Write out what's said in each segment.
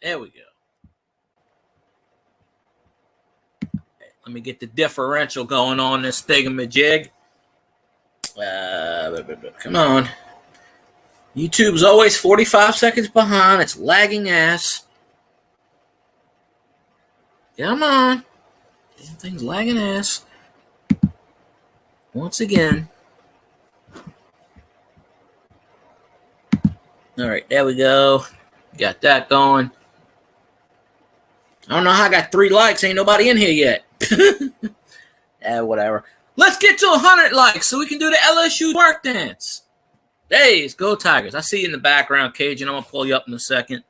There we go. Let me get the differential going on this thingamajig. Come on. YouTube's always 45 seconds behind. It's lagging ass. Come on. Damn thing's lagging ass. Once again. All right, there we go. Got that going. I don't know how I got 3 likes. Ain't nobody in here yet. Whatever. Let's get to 100 likes so we can do the LSU work dance. Hey, go Tigers. I see you in the background, Cajun. I'm going to pull you up in a second.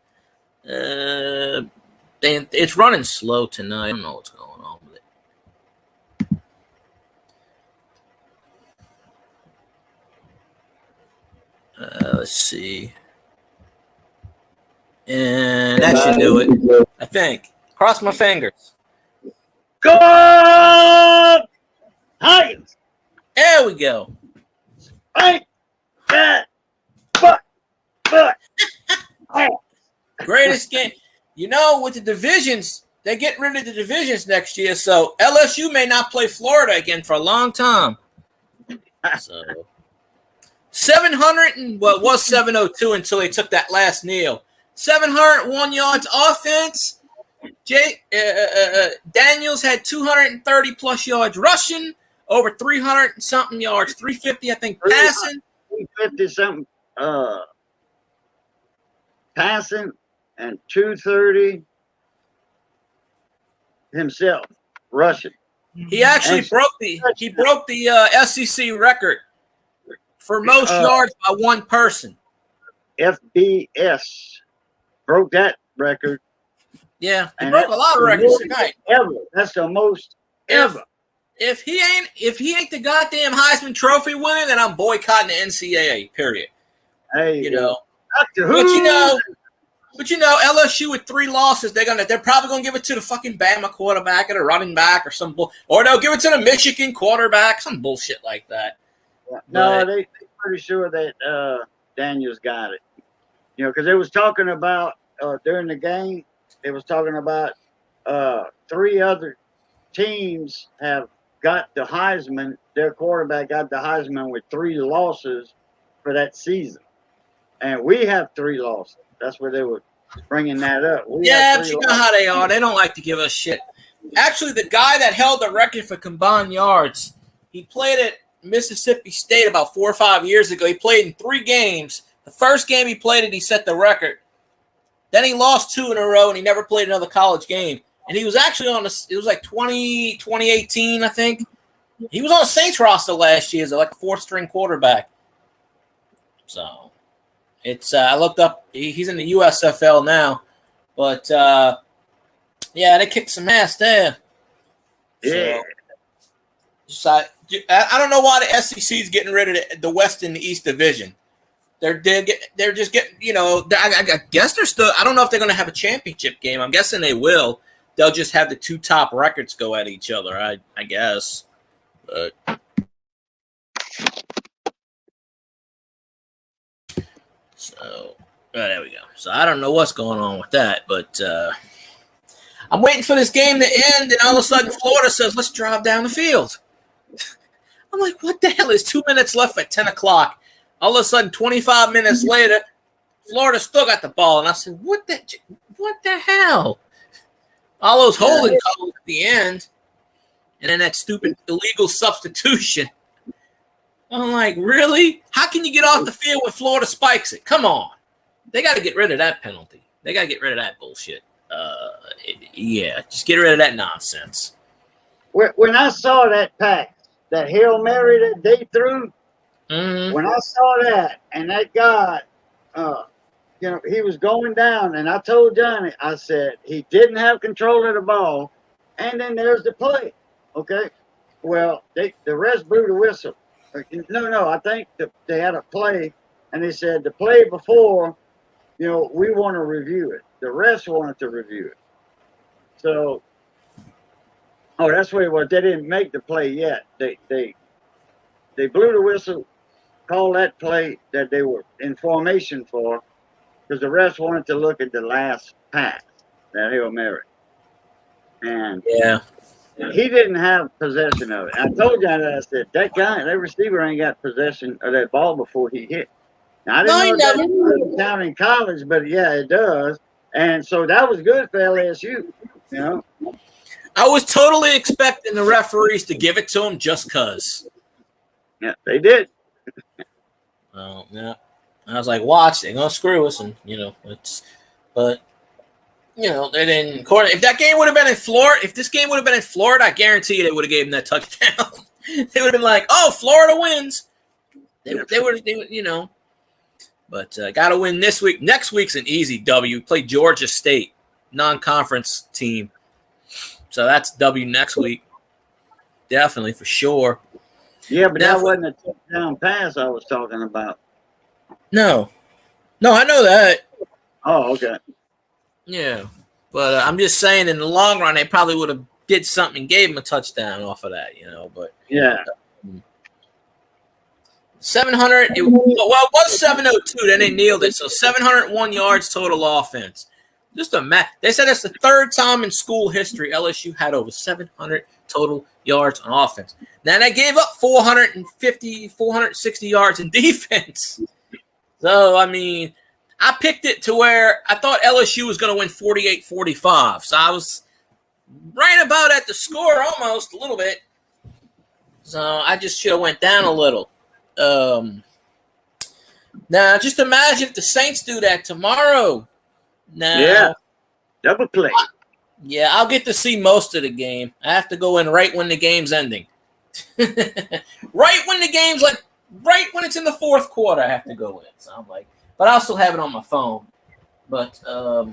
It's running slow tonight. I don't know what's going on with it. Let's see. And that should do it, I think. Cross my fingers. Go Tigers! There we go. Right, that, but. Greatest game. You know, with the divisions, they're getting rid of the divisions next year, so LSU may not play Florida again for a long time. So 700 and well, it was 702 until they took that last kneel. 701 yards offense. Daniels had 230 plus yards rushing, over 300 and something yards, 350 I think passing. 350 something passing and 230 himself rushing. He actually broke the SEC record for most yards by one person. FBS broke that record. Yeah, he broke a lot of records tonight. Ever. That's the most ever. If he ain't the goddamn Heisman Trophy winner, then I'm boycotting the NCAA. Period. Hey, you know. But you know, LSU with 3 losses, they're probably gonna give it to the fucking Bama quarterback or the running back or or they'll give it to the Michigan quarterback, some bullshit like that. No, they're pretty sure that Daniels got it. You know, because they was talking about during the game. They was talking about 3 other teams have got the Heisman. Their quarterback got the Heisman with 3 losses for that season, and we have 3 losses. That's where they were bringing that up. But you know how they are. They don't like to give us shit. Actually, the guy that held the record for combined yards, he played at Mississippi State about 4 or 5 years ago. He played in 3 games. The first game he played it, he set the record. Then he lost 2 in a row, and he never played another college game. And he was actually it was like 2018, I think. He was on the Saints roster last year as like a 4th-string quarterback. So, it's I looked up. He's in the USFL now. But, yeah, they kicked some ass there. Yeah. So, I don't know why the SEC is getting rid of the West and the East division. They're just getting, you know, I guess they're still, I don't know if they're going to have a championship game. I'm guessing they will. They'll just have the 2 top records go at each other, I guess. But so, there we go. So I don't know what's going on with that, but I'm waiting for this game to end, and all of a sudden Florida says, let's drive down the field. I'm like, what the hell? There's 2 minutes left at 10 o'clock. All of a sudden, 25 minutes later, Florida still got the ball. And I said, what the hell? All those holding calls at the end. And then that stupid illegal substitution. I'm like, really? How can you get off the field when Florida spikes it? Come on. They got to get rid of that penalty. They got to get rid of that bullshit. Yeah, just get rid of that nonsense. When I saw that pass, that Hail Mary that they threw, when I saw that and that guy, you know, he was going down, and I told Johnny, I said, he didn't have control of the ball, and then there's the play. Okay? Well, the refs blew the whistle. No, I think they had a play, and they said the play before, you know, we want to review it. The refs wanted to review it. So, that's what it was. They didn't make the play yet. They blew the whistle, called that play that they were in formation for, because the refs wanted to look at the last pass, that Hail Mary. And yeah. he didn't have possession of it. I told you that. I said, that receiver ain't got possession of that ball before he hit. Now, I didn't No, he know never. that doesn't count in college, but yeah, it does. And so that was good for LSU, you know. I was totally expecting the referees to give it to him just because. Yeah, they did. Oh, yeah. I was like, watch, they're going to screw us. And, but, they didn't. If that game would have been in Florida, if this game would have been in Florida, I guarantee you they would have gave him that touchdown. They would have been like, oh, Florida wins. They would, But got to win this week. Next week's an easy W. We play Georgia State, non-conference team. So that's W next week. Definitely, for sure. Yeah, but that wasn't a touchdown pass I was talking about. No, I know that. Oh, okay. Yeah, but I'm just saying in the long run, they probably would have did something and gave him a touchdown off of that, But yeah. 700. It was 702. Then they nailed it. So 701 yards total offense. Just they said it's the third time in school history LSU had over 700 total yards on offense. Now they gave up 460 yards in defense. So, I picked it to where I thought LSU was going to win 48-45. So I was right about at the score almost a little bit. So I just should have went down a little. Now, just imagine if the Saints do that tomorrow. Now, yeah, double play. Yeah, I'll get to see most of the game. I have to go in right when the game's ending. Right when it's in the fourth quarter, I have to go in. So I'm like, but I also have it on my phone. But but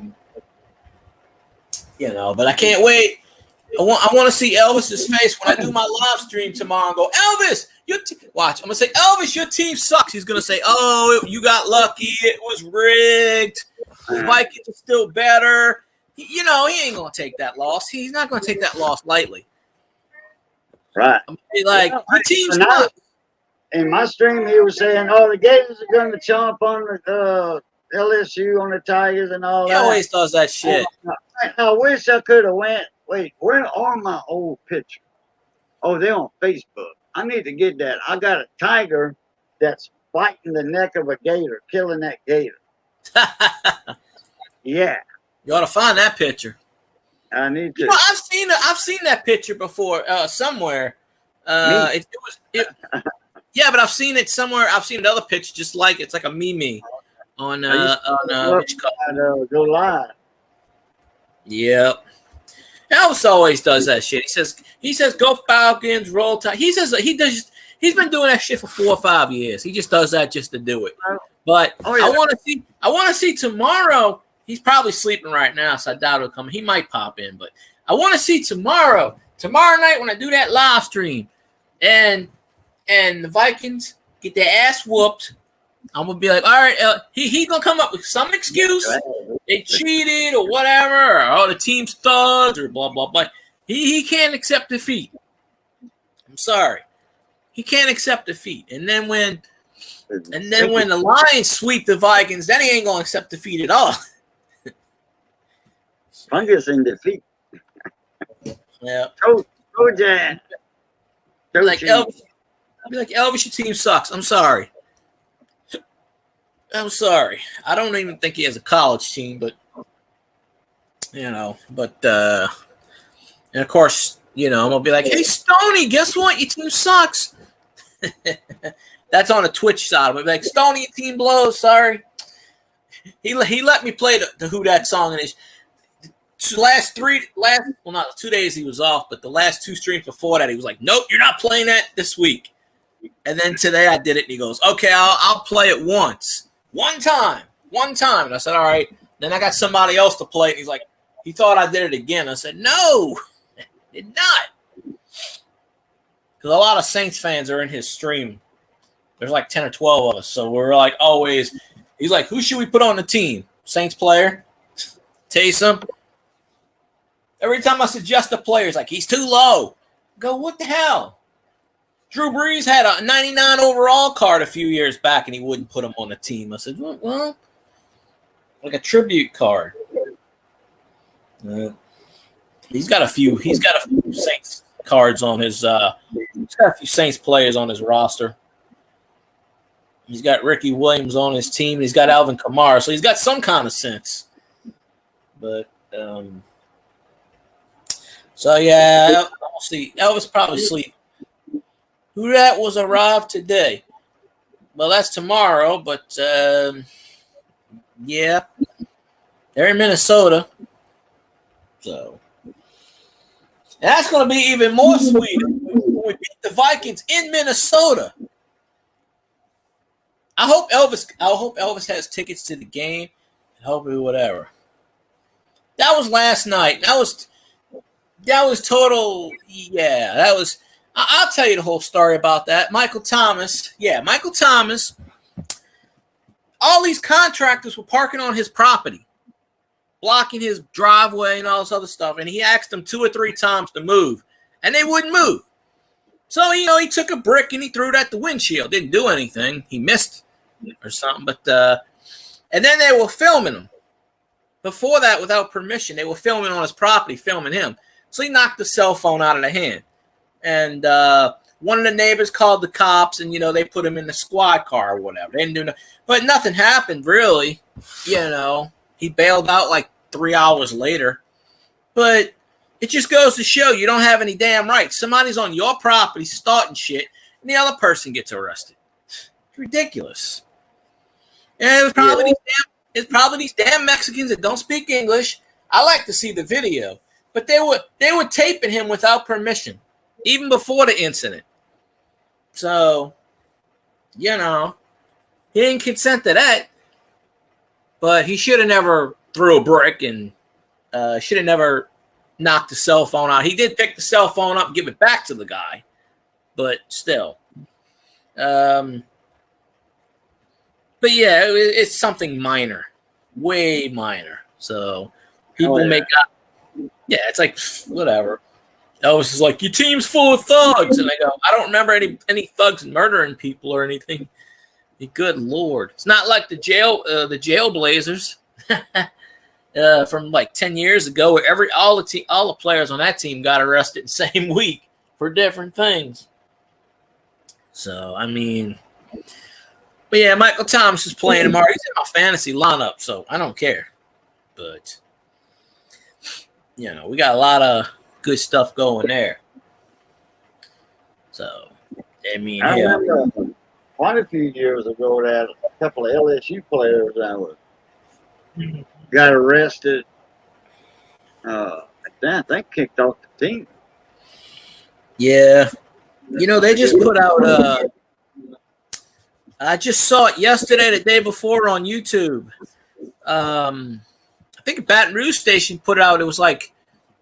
I can't wait. I want to see Elvis's face when I do my live stream tomorrow and go, Elvis, watch. I'm gonna say, Elvis, your team sucks. He's gonna say, oh, you got lucky. It was rigged. The Vikings are still better. He ain't gonna take that loss. He's not gonna take that loss lightly. Right. I'm gonna be like, your team sucks. In my stream, he was saying, "Oh, the Gators are going to chomp on the LSU, on the Tigers, and all that." He always does that shit. I wish I could have went. Wait, where are my old pictures? Oh, they're on Facebook. I need to get that. I got a tiger that's biting the neck of a gator, killing that gator. Yeah. You ought to find that picture. I need to. I've seen that picture before somewhere. Yeah, but I've seen it somewhere. I've seen another picture just like it's like a meme on what you call it? Go live. Yep. Elvis always does that shit. He says go Falcons, roll Tide. He's been doing that shit for 4 or 5 years. He just does that just to do it. But I want to see tomorrow. He's probably sleeping right now, so I doubt he'll come. He might pop in, but I want to see tomorrow night when I do that live stream, and the Vikings get their ass whooped. I'm gonna be like, all right, he gonna come up with some excuse. They cheated or whatever, or the team's thugs or blah blah blah. He can't accept defeat. I'm sorry, he can't accept defeat. And then when the Lions sweep the Vikings, then he ain't gonna accept defeat at all. Fungus in defeat. Yeah. Trojan. Like Elvis. I'll be like, Elvis, your team sucks. I'm sorry. I don't even think he has a college team, but and of course, I'm gonna be like, hey, Stoney, guess what? Your team sucks. That's on the Twitch side. I'm like, Stoney, your team blows. Sorry. He let me play the Who Dat song in his last 2 days he was off, but the last 2 streams before that he was like, nope, you're not playing that this week. And then today I did it, and he goes, okay, I'll play it one time. And I said, all right. Then I got somebody else to play it, and he's like, he thought I did it again. I said, no, did not. Because a lot of Saints fans are in his stream. There's like 10 or 12 of us, so we're like always. He's like, who should we put on the team? Saints player? Taysom? Every time I suggest a player, he's like, he's too low. I go, what the hell? Drew Brees had a 99 overall card a few years back, and he wouldn't put him on the team. I said, well, like a tribute card. He's got a few Saints cards on his. He's got a few Saints players on his roster. He's got Ricky Williams on his team. He's got Alvin Kamara, so he's got some kind of sense. But so yeah, I'll see. Elvis probably sleep. Who that was arrived today? Well, that's tomorrow, but yeah, they're in Minnesota, so that's going to be even more sweet when we beat the Vikings in Minnesota. I hope Elvis has tickets to the game, and hopefully whatever. That was last night. That was total. Yeah, that was. I'll tell you the whole story about that. Michael Thomas. Yeah, Michael Thomas. All these contractors were parking on his property, blocking his driveway and all this other stuff. And he asked them 2 or 3 times to move, and they wouldn't move. So, he took a brick and he threw it at the windshield. Didn't do anything. He missed or something. But and then they were filming him. Before that, without permission, they were filming on his property, filming him. So he knocked the cell phone out of the hand. And one of the neighbors called the cops, and, they put him in the squad car or whatever. They didn't do nothing. But nothing happened, really. He bailed out like 3 hours later. But it just goes to show you don't have any damn rights. Somebody's on your property starting shit, and the other person gets arrested. It's ridiculous. And it's probably these damn Mexicans that don't speak English. I like to see the video. But they were taping him without permission, even before the incident. So, he didn't consent to that. But he should have never threw a brick and should have never knocked the cell phone out. He did pick the cell phone up and give it back to the guy. But still. But yeah, it's something minor. Way minor. So, people make up. Yeah, it's like, whatever. Elvis is like, your team's full of thugs. And I go, I don't remember any thugs murdering people or anything. Good Lord. It's not like the Jailblazers from like 10 years ago where all the players on that team got arrested the same week for different things. So, but yeah, Michael Thomas is playing tomorrow. He's in my fantasy lineup, so I don't care. But, we got a lot of good stuff going there. So, I remember quite a few years ago that a couple of LSU players got arrested. I think kicked off the team. Yeah. They just put out I just saw it yesterday, the day before on YouTube. I think a Baton Rouge station put out, it was like,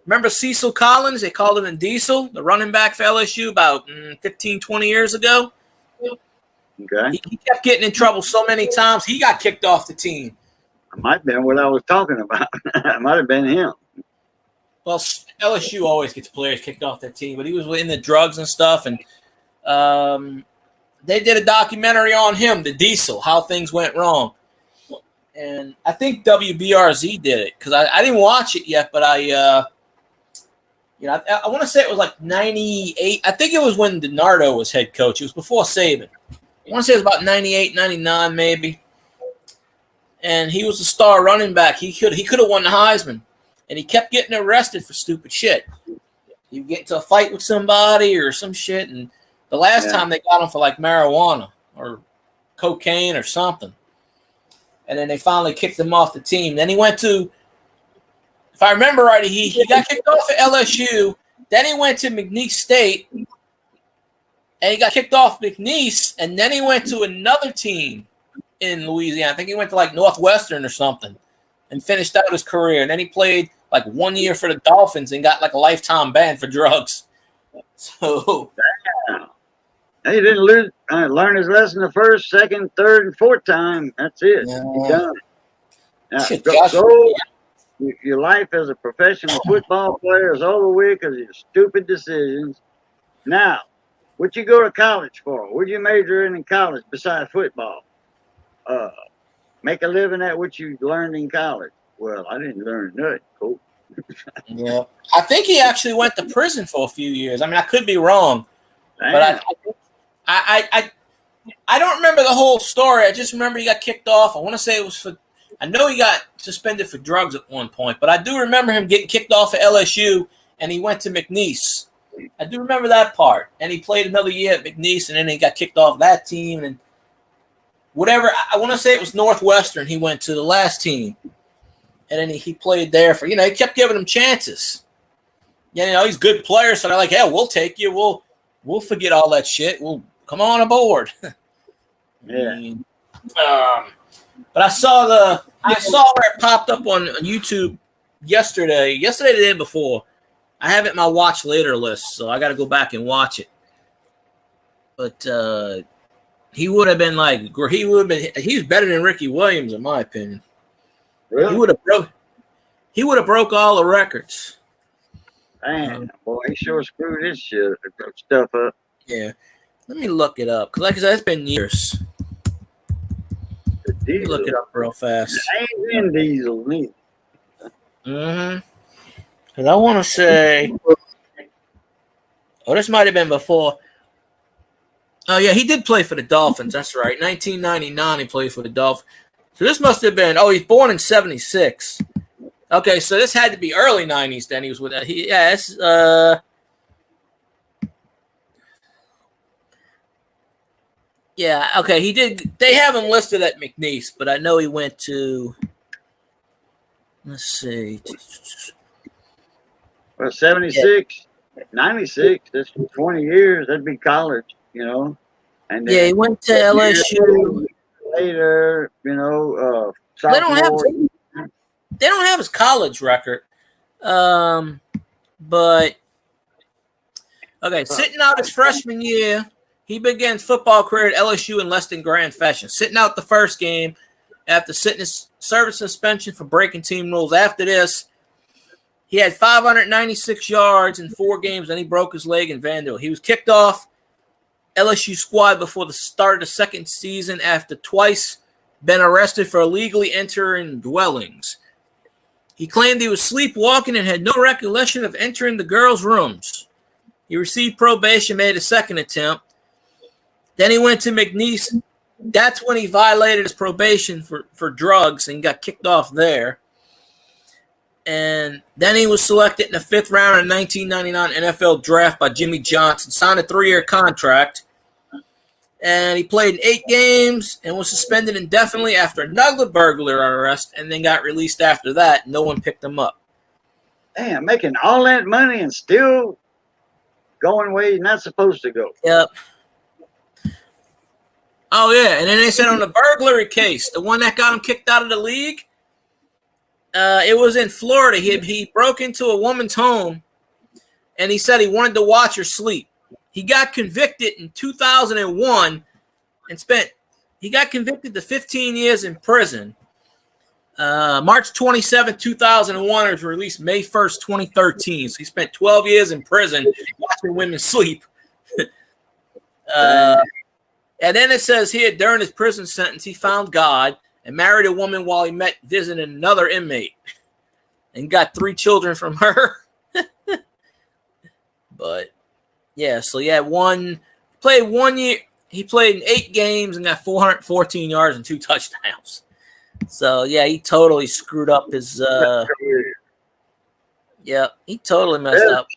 remember Cecil Collins? They called him Diesel, the running back for LSU about 15, 20 years ago. Okay. He kept getting in trouble so many times, he got kicked off the team. It might have been what I was talking about. It might have been him. Well, LSU always gets players kicked off their team, but he was in the drugs and stuff, and they did a documentary on him, the Diesel, how things went wrong. And I think WBRZ did it because I didn't watch it yet, but I want to say it was like 98. I think it was when DiNardo was head coach. It was before Saban. I want to say it was about 98, 99 maybe. And he was a star running back. He could have won the Heisman. And he kept getting arrested for stupid shit. He'd get into a fight with somebody or some shit. And the last time they got him for like marijuana or cocaine or something. And then they finally kicked him off the team. Then he went to, if I remember right, he got kicked off at LSU. Then he went to McNeese State. And he got kicked off McNeese. And then he went to another team in Louisiana. I think he went to like Northwestern or something and finished out his career. And then he played like 1 year for the Dolphins and got like a lifetime ban for drugs. So, he didn't learn his lesson the first, second, third, and fourth time. That's it. He's done. Now, your life as a professional football player is over with because of your stupid decisions. Now, what you go to college for? What'd you major in college besides football? Make a living at what you learned in college. Well, I didn't learn nothing. Cool. Yeah, I think he actually went to prison for a few years. I mean, I could be wrong, but I don't remember the whole story. I just remember he got kicked off. I want to say it was for. I know he got suspended for drugs at one point, but I do remember him getting kicked off at LSU, and he went to McNeese. I do remember that part, and he played another year at McNeese, and then he got kicked off that team, and whatever. I want to say it was Northwestern. He went to the last team, and then he played there for. He kept giving him chances. Yeah, he's a good player, so they're like, "Yeah, we'll take you. We'll forget all that shit. We'll come on aboard." Yeah. But I saw where it popped up on YouTube yesterday the day before. I have it in my watch later list, so I got to go back and watch it. But he would have been he's better than Ricky Williams in my opinion. Really? He would have broke all the records. Man, boy, he sure screwed his stuff up. Yeah. Let me look it up, because like I said, it's been years. Let me look it up real fast. Ain't Vin Diesel, neither. Because I want to say, this might have been before. Oh yeah, he did play for the Dolphins. That's right. 1999, he played for the Dolphins. So this must have been. Oh, he's born in '76. Okay, so this had to be early '90s. Then he was with that. Yeah, okay, he did. They have him listed at McNeese, but I know he went to. Let's see. Well, 76, 96, that's 20 years. That'd be college, And then he went to LSU. Later, sophomore. They don't have his college record. But, okay, sitting out his freshman year, he began his football career at LSU in less than grand fashion. Sitting out the first game after sitting his service suspension for breaking team rules. After this, he had 596 yards in 4 games, and he broke his leg in Vanderbilt. He was kicked off LSU squad before the start of the second season after twice been arrested for illegally entering dwellings. He claimed he was sleepwalking and had no recollection of entering the girls' rooms. He received probation, made a second attempt. Then he went to McNeese. That's when he violated his probation for drugs and got kicked off there. And then he was selected in the 5th round of the 1999 NFL draft by Jimmy Johnson, signed a 3-year contract. And he played in 8 games and was suspended indefinitely after another burglary arrest, and then got released after that. No one picked him up. Damn, making all that money and still going where you're not supposed to go. Yep. Oh, yeah. And then they said on the burglary case, the one that got him kicked out of the league, it was in Florida. He broke into a woman's home, and he said he wanted to watch her sleep. He got convicted in 2001 and he got convicted to 15 years in prison. March 27, 2001, was released May 1st, 2013. So he spent 12 years in prison watching women sleep. And then it says here, during his prison sentence, he found God and married a woman while he visiting another inmate and got 3 children from her. But, yeah, so he had played 1 year. He played in 8 games and got 414 yards and 2 touchdowns. So, yeah, he totally screwed up his yeah, he totally messed up.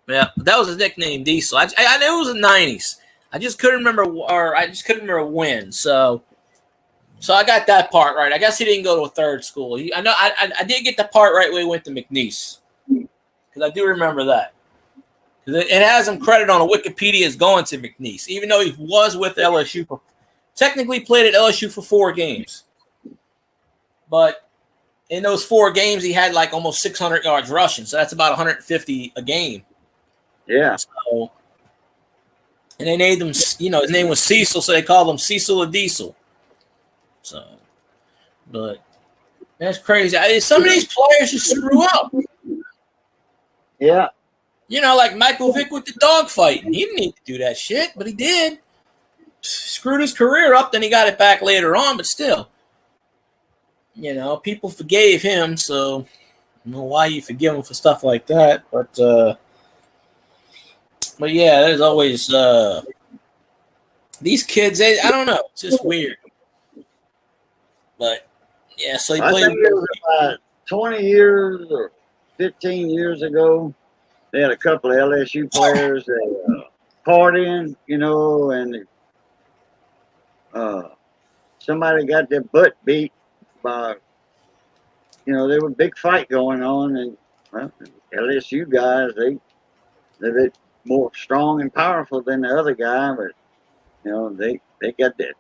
Yeah, that was his nickname, Diesel. I knew it was the 90s. I just couldn't remember when. So I got that part right. I guess he didn't go to a third school. I did get the part right when he went to McNeese, because I do remember that. It has him credited on a Wikipedia as going to McNeese, even though he was with LSU. Technically played at LSU for 4 games. But in those 4 games, he had like almost 600 yards rushing. So that's about 150 a game. Yeah. So, and they named him, his name was Cecil, so they called him Cecil the Diesel. So, but that's crazy. Some of these players just screw up. Yeah. Like Michael Vick with the dog fighting. He didn't need to do that shit, but he did. Screwed his career up, then he got it back later on, but still. People forgave him, so don't know why you forgive them for stuff like that, but yeah, there's always these kids. I don't know, it's just weird. But yeah, so he I played. think it was about 20 years or 15 years ago. They had a couple of LSU players that partying, you know, and somebody got their butt beat by, you know, there was a big fight going on, and well, LSU guys, they're a bit more strong and powerful than the other guy, but you know, they got that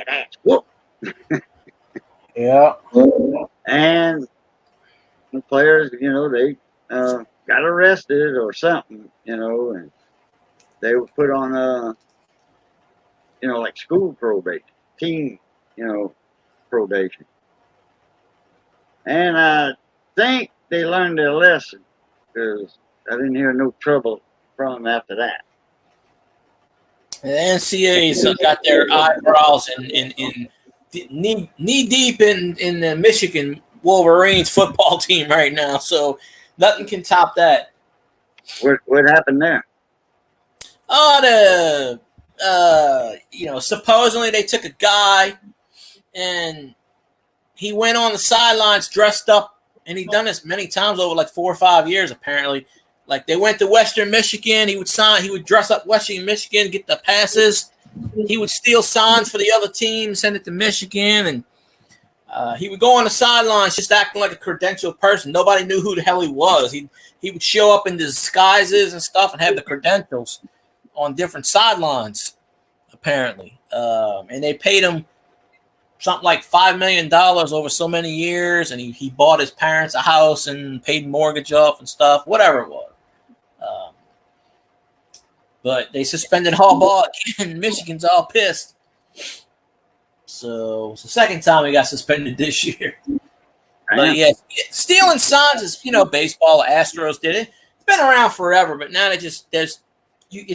ass whoop. Yeah. And the players, you know, they got arrested or something, you know, and they were put on you know, like school probation, teen, you know, probation. And I think they learned their lesson because I didn't hear no trouble from them after that. The NCAA's got their eyebrows in knee deep in the Michigan Wolverines football team right now, so nothing can top that. What happened there? Oh, you know, supposedly they took a guy and he went on the sidelines dressed up, and he'd done this many times over like 4 or 5 years apparently. Like they went to Western Michigan, he would dress up Western Michigan, get the passes. He would steal signs for the other team, send it to Michigan, and he would go on the sidelines just acting like a credentialed person. Nobody knew who the hell he was. He would show up in disguises and stuff and have the credentials on different sidelines, apparently. And they paid him something like $5 million over so many years, and he bought his parents a house and paid mortgage off and stuff, whatever it was. But they suspended Harbaugh again. Michigan's all pissed. So it's the second time he got suspended this year. But yeah, stealing signs is, you know, baseball. Astros did it. It's been around forever, but now it's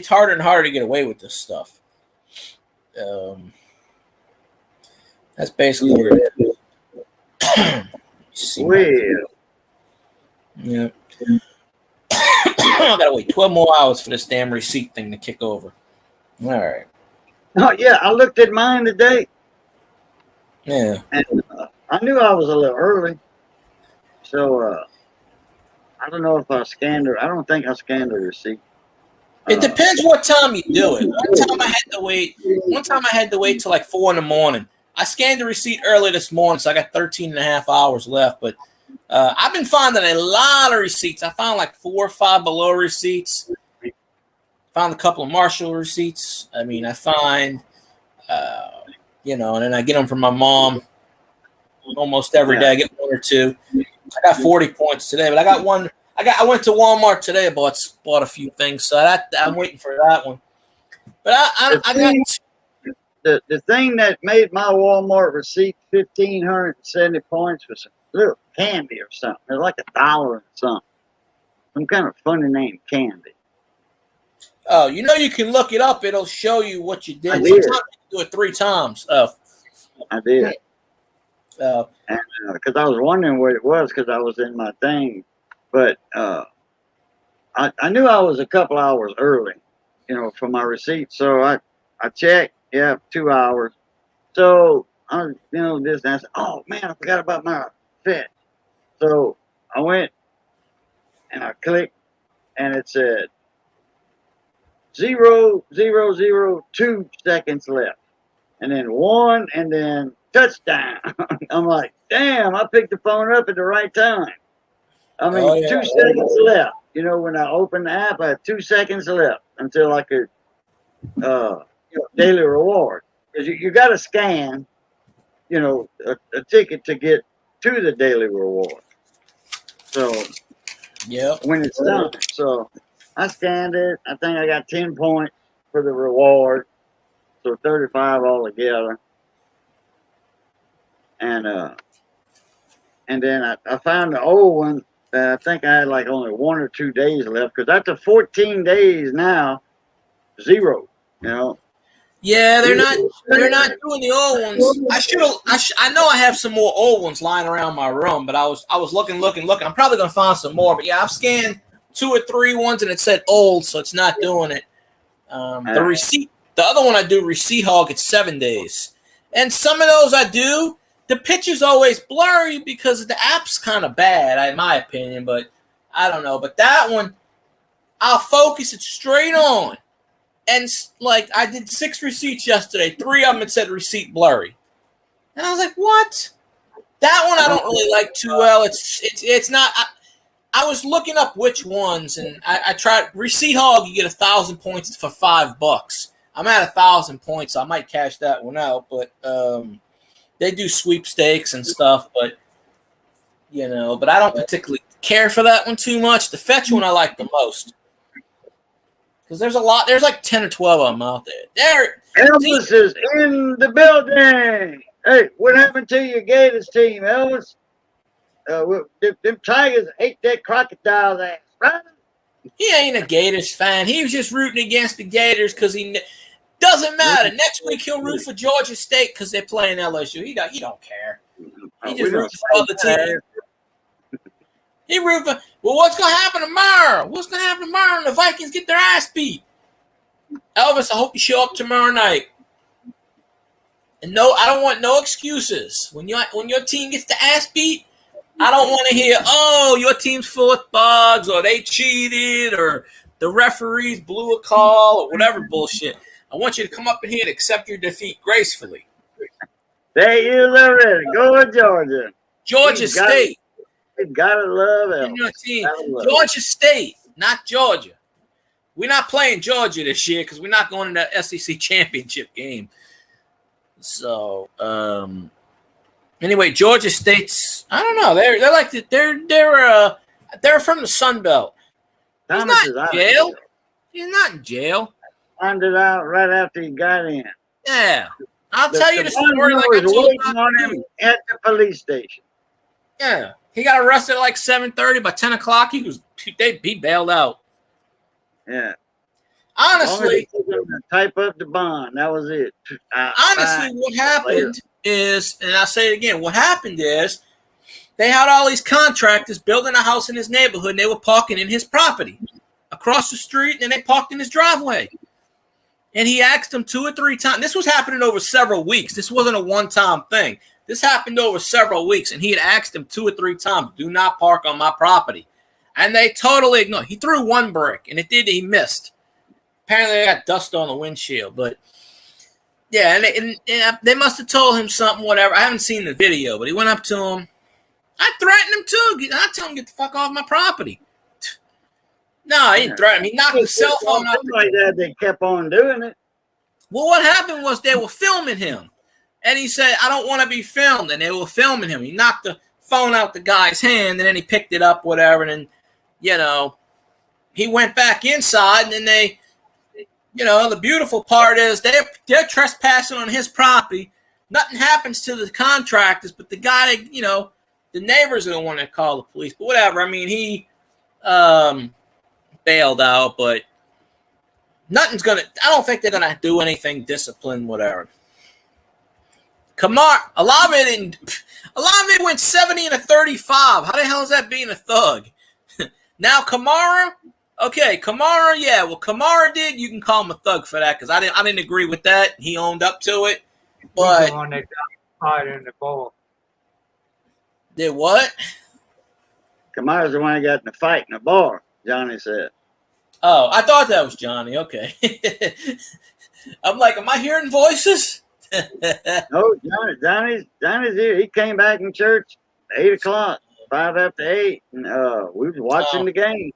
harder and harder to get away with this stuff. That's basically what it is. Well, yeah. I gotta wait 12 more hours for this damn receipt thing to kick over. All right. Oh yeah, I looked at mine today. Yeah. And I knew I was a little early, so I don't know if I scanned her. I don't think I scanned the receipt. It depends what time you do it. One time I had to wait till like 4 in the morning. I scanned the receipt early this morning, so I got 13 and a half hours left. But I've been finding a lot of receipts. I found like 4 or 5 below receipts. Found a couple of Marshall receipts. I mean, I find, you know, and then I get them from my mom almost every day. I get 1 or 2. I got 40 points today, but I got one. I went to Walmart today. Bought a few things, so I'm waiting for that one. But I got. The thing that made my Walmart receipt 1,570 points was a little candy or something. It was like $1 or something. Some kind of funny name, candy. Oh, you know you can look it up. It'll show you what you did. I did. Sometimes you do it 3 times. Oh, I did. And because I was wondering what it was because I was in my thing, but I knew I was a couple hours early, you know, for my receipt. So I checked. Yeah, 2 hours. So I, you know, this and I said, oh man, I forgot about my fit. So I went and I clicked, and it said 0.002 seconds left, and then 1, and then touchdown. I'm like, damn, I picked the phone up at the right time. I mean, 2 seconds left. You know, when I opened the app, I had 2 seconds left until I could. Daily reward, because you got to scan, you know, a ticket to get to the daily reward. So, when it's done, so I scanned it. I think I got 10 points for the reward, so 35 altogether. And then I found the old one that I think I had like only 1 or 2 days left, because after 14 days now, 0. You know. Yeah, they're not. They're not doing the old ones. I know I have some more old ones lying around my room, but I was looking. I'm probably gonna find some more. But yeah, I've scanned 2 or 3 ones, and it said old, so it's not doing it. The receipt. The other one I do, Receipt Hog, it's 7 days, and some of those I do. The picture's always blurry because the app's kind of bad, in my opinion. But I don't know. But that one, I'll focus it straight on. And like I did 6 receipts yesterday, 3 of them it said receipt blurry, and I was like, "What?" That one I don't really like too well. It's not. I was looking up which ones, and I tried Receipt Hog. You get 1,000 points for $5. I'm at 1,000 points, so I might cash that one out. But they do sweepstakes and stuff, but but I don't particularly care for that one too much. The fetch one I like the most. Because there's a lot. There's like 10 or 12 of them out there. Elvis is in the building. Hey, what happened to your Gators team, Elvis? Them Tigers ate that crocodile's ass, right? He ain't a Gators fan. He was just rooting against the Gators because he doesn't matter. Next week he'll root for Georgia State because they're playing LSU. He don't care. He just roots for other teams. He root for, well, what's going to happen tomorrow? What's going to happen tomorrow when the Vikings get their ass beat? Elvis, I hope you show up tomorrow night. And no, I don't want no excuses. When your team gets the ass beat, I don't want to hear, oh, your team's full of thugs, or they cheated, or the referees blew a call, or whatever bullshit. I want you to come up in here and accept your defeat gracefully. There he is already. Go to Georgia. Georgia State. You gotta love it. Your team. Georgia State, not Georgia. We're not playing Georgia this year because we're not going to that SEC championship game. So, anyway, Georgia State's. I don't know. They're like they're from the Sun Belt. He's not in jail. He's not in jail. Found it out right after he got in. Yeah, I'll tell you the story. Like I told waiting on him at the police station. Yeah. He got arrested at like 7:30. By 10 o'clock, he bailed out. Yeah. Honestly, type up the bond. That was it. Honestly, what happened is, and I'll say it again, what happened is they had all these contractors building a house in his neighborhood, and they were parking in his property across the street, and then they parked in his driveway. And he asked them 2 or 3 times. This was happening over several weeks. This wasn't a one-time thing. This happened over several weeks, and he had asked them 2 or 3 times, do not park on my property. And they totally ignored. He threw 1 brick, and he missed. Apparently, they got dust on the windshield. But, yeah, and they must have told him something, whatever. I haven't seen the video, but he went up to him. I threatened him, too. I told him, get the fuck off my property. No, he didn't threaten him. He knocked the cell phone out. Like that, they kept on doing it. Well, what happened was they were filming him. And he said, I don't want to be filmed. And they were filming him. He knocked the phone out the guy's hand, and then he picked it up, whatever. And then, he went back inside. And then they, the beautiful part is they're trespassing on his property. Nothing happens to the contractors, but the guy, the neighbors are the one that called the police. But whatever. I mean, he bailed out, but I don't think they're going to do anything disciplined, whatever. Kamara, Olave went 70 and 35. How the hell is that being a thug? Now Kamara, okay, Kamara, yeah. Well, Kamara did. You can call him a thug for that because I didn't agree with that. He owned up to it. But he's the one that got caught in the ball. Did what? Kamara's the one that got in the fight in the bar. Johnny said. Oh, I thought that was Johnny. Okay. I'm like, am I hearing voices? No, Johnny's here. He came back in church 8 o'clock, 5 after 8, and we was watching the game.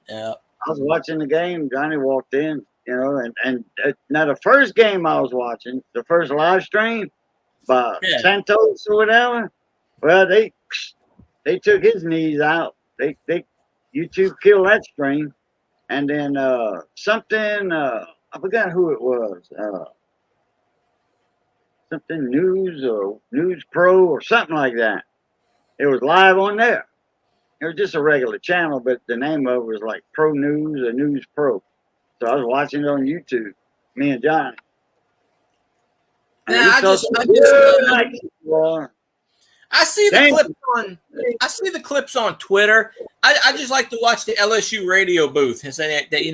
Yeah, I was watching the game. Johnny walked in, and now the first game I was watching, the first live stream by Santos or whatever. Well, they took his knees out. They YouTube killed that stream, and then something I forgot who it was. Something News or News Pro or something like that. It was live on there. It was just a regular channel, but the name of it was like Pro News or News Pro. So I was watching it on YouTube, me and Johnny. I see the clips on Twitter. I just like to watch the LSU radio booth and say that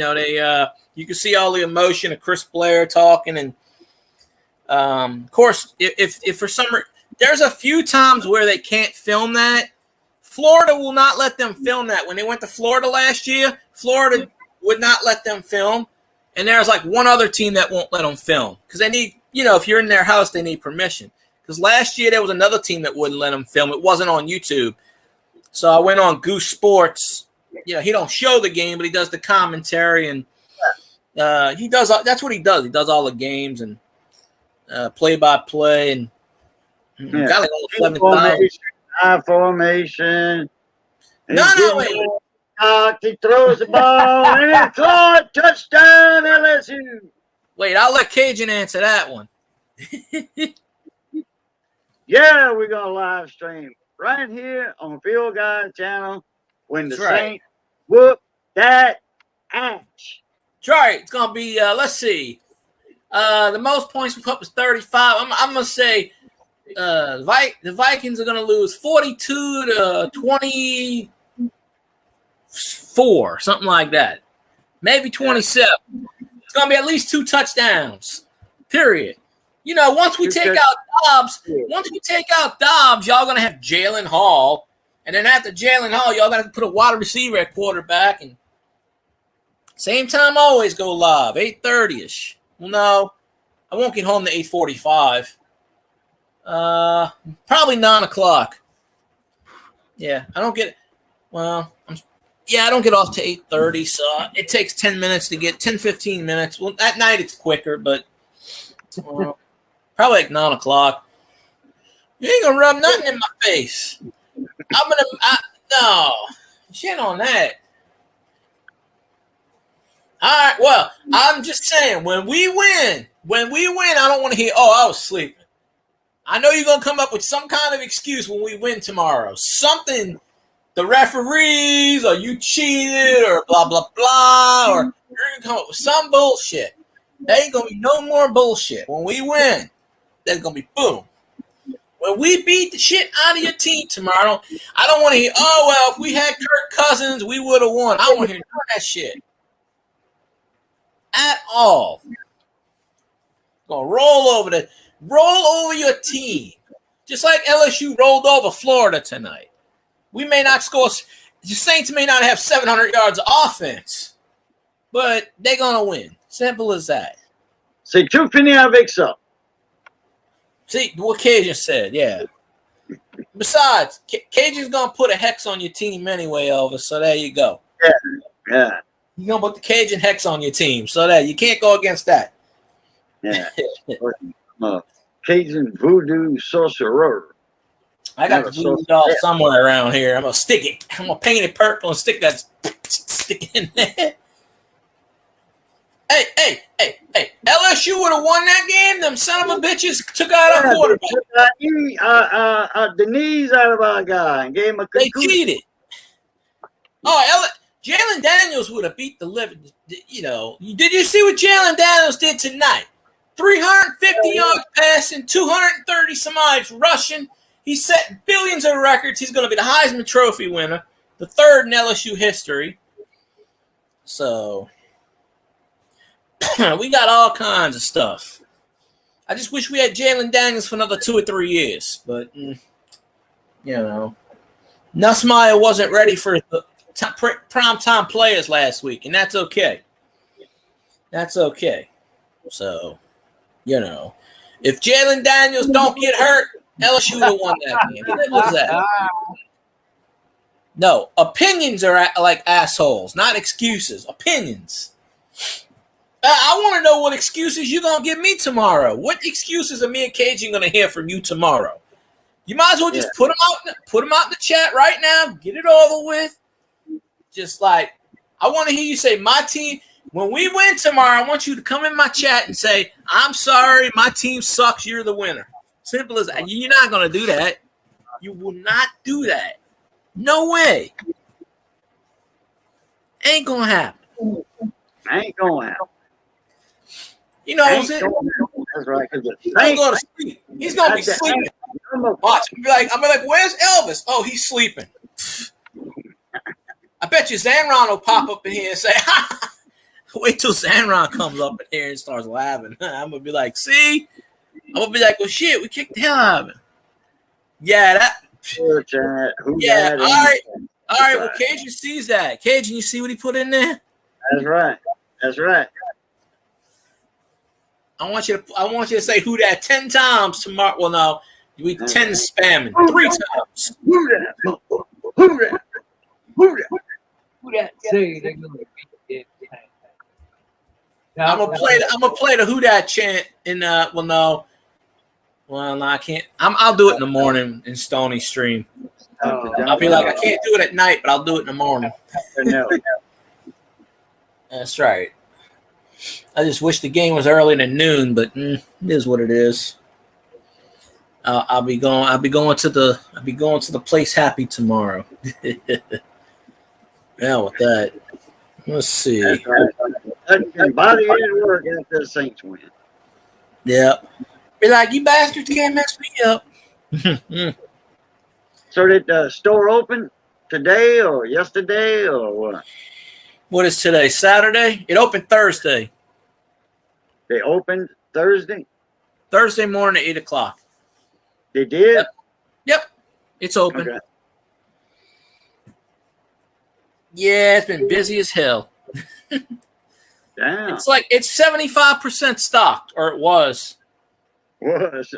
you can see all the emotion of Chris Blair talking, and of course, if for some reason there's a few times where they can't film that. Florida will not let them film that. When they went to Florida last year, Florida would not let them film, and there's like one other team that won't let them film because they need, if you're in their house, they need permission. Because last year there was another team that wouldn't let them film. It wasn't on YouTube. So I went on Goose Sports. He don't show the game, but he does the commentary, and he does. That's what he does. He does all the games and play-by-play, and got like all 7,000. High formation. Wait. He throws the ball and it's caught. Touchdown, LSU. Wait, I'll let Cajun answer that one. Yeah, we're going to live stream right here on Field Guy channel when the Saints whoop that ass. That's right. It's going to be, let's see. The most points we put was 35. I'm going to say the Vikings are going to lose 42-24, something like that. Maybe 27. It's going to be at least 2 touchdowns, period. Once we take out Dobbs, y'all going to have Jalen Hall. And then after Jalen Hall, y'all got to put a wide receiver at quarterback. And same time, always go live, 8:30-ish. Well, no, I won't get home to 8:45. Probably 9 o'clock. Yeah, I don't get I don't get off to 8:30, so it takes 10 minutes to get 10-15 minutes. Well, at night it's quicker, but probably like 9 o'clock. You ain't gonna rub nothing in my face. No shit on that. All right, well, I'm just saying when we win, I don't want to hear, I was sleeping. I know you're going to come up with some kind of excuse when we win tomorrow. Something, the referees, or you cheated, or blah, blah, blah, or you're going to come up with some bullshit. There ain't going to be no more bullshit. When we win, there's going to be boom. When we beat the shit out of your team tomorrow, I don't want to hear, if we had Kirk Cousins, we would have won. I don't want to hear none of that shit. At all. Going to roll over your team. Just like LSU rolled over Florida tonight. We may not score. The Saints may not have 700 yards of offense, but they're going to win. Simple as that. C'est tout fini avec ça. See, what Cajun said, yeah. Besides, Cajun's going to put a hex on your team anyway, Elvis, so there you go. Yeah. You're going to put the Cajun hex on your team, so that you can't go against that. Yeah. Cajun voodoo sorcerer. I got the voodoo doll somewhere around here. I'm going to stick it. I'm going to paint it purple and stick it in there. Hey. LSU would have won that game. Them son of a bitches took out our quarterback. The knees out of our guy and gave him a concussion. They cheated. Jalen Daniels would have beat the living. Did you see what Jalen Daniels did tonight? 350 yards passing, 230 some yards rushing. He set billions of records. He's going to be the Heisman Trophy winner, the third in LSU history. So we got all kinds of stuff. I just wish we had Jalen Daniels for another 2 or 3 years. But, Nussmeier wasn't ready for the prime-time players last week, and that's okay. That's okay. So, if Jalen Daniels don't get hurt, LSU would have won that game. What was that? No, opinions are like assholes, not excuses. Opinions. I want to know what excuses you're going to give me tomorrow. What excuses are me and Cajun going to hear from you tomorrow? You might as well just put them out in the chat right now. Get it over with. Just like, I want to hear you say, my team, when we win tomorrow, I want you to come in my chat and say, I'm sorry, my team sucks, you're the winner. Simple as that. You're not going to do that. You will not do that. No way. Ain't going to happen. Ain't going to happen. That's right. Because He's gonna go to sleep. He's gonna be sleeping. Watch. I'm like, where's Elvis? Oh, he's sleeping. I bet you Zanron will pop up in here and say, ha! Wait till Zanron comes up in here and starts laughing. I'm gonna be like, see? I'm gonna be like, well, shit, we kicked the hell out of him. Yeah, that. Yeah, all right. All right, well, Cajun sees that. Cajun, you see what he put in there? That's right. That's right. I want you to say who that 10 times tomorrow. Well, no, we 10 spamming 3 times. Who that? Who that? Who that? Who that say they're gonna beat it? I'm gonna play the who that chant in no, I can't. I'll do it in the morning in Stony Stream. I'll be like, I can't do it at night, but I'll do it in the morning. That's right. I just wish the game was early than noon, but it is what it is. I'll be going to the place happy tomorrow. Yeah, with that. Let's see. Body at work after the Saints win. Yep. Be like, you bastards can't mess me up. So did the store open today or yesterday or what? What is today? Saturday? It opened Thursday. They opened Thursday? Thursday morning at 8 o'clock. They did? Yep. It's open. Okay. Yeah, it's been busy as hell. Damn. It's 75% stocked, or it was. Was.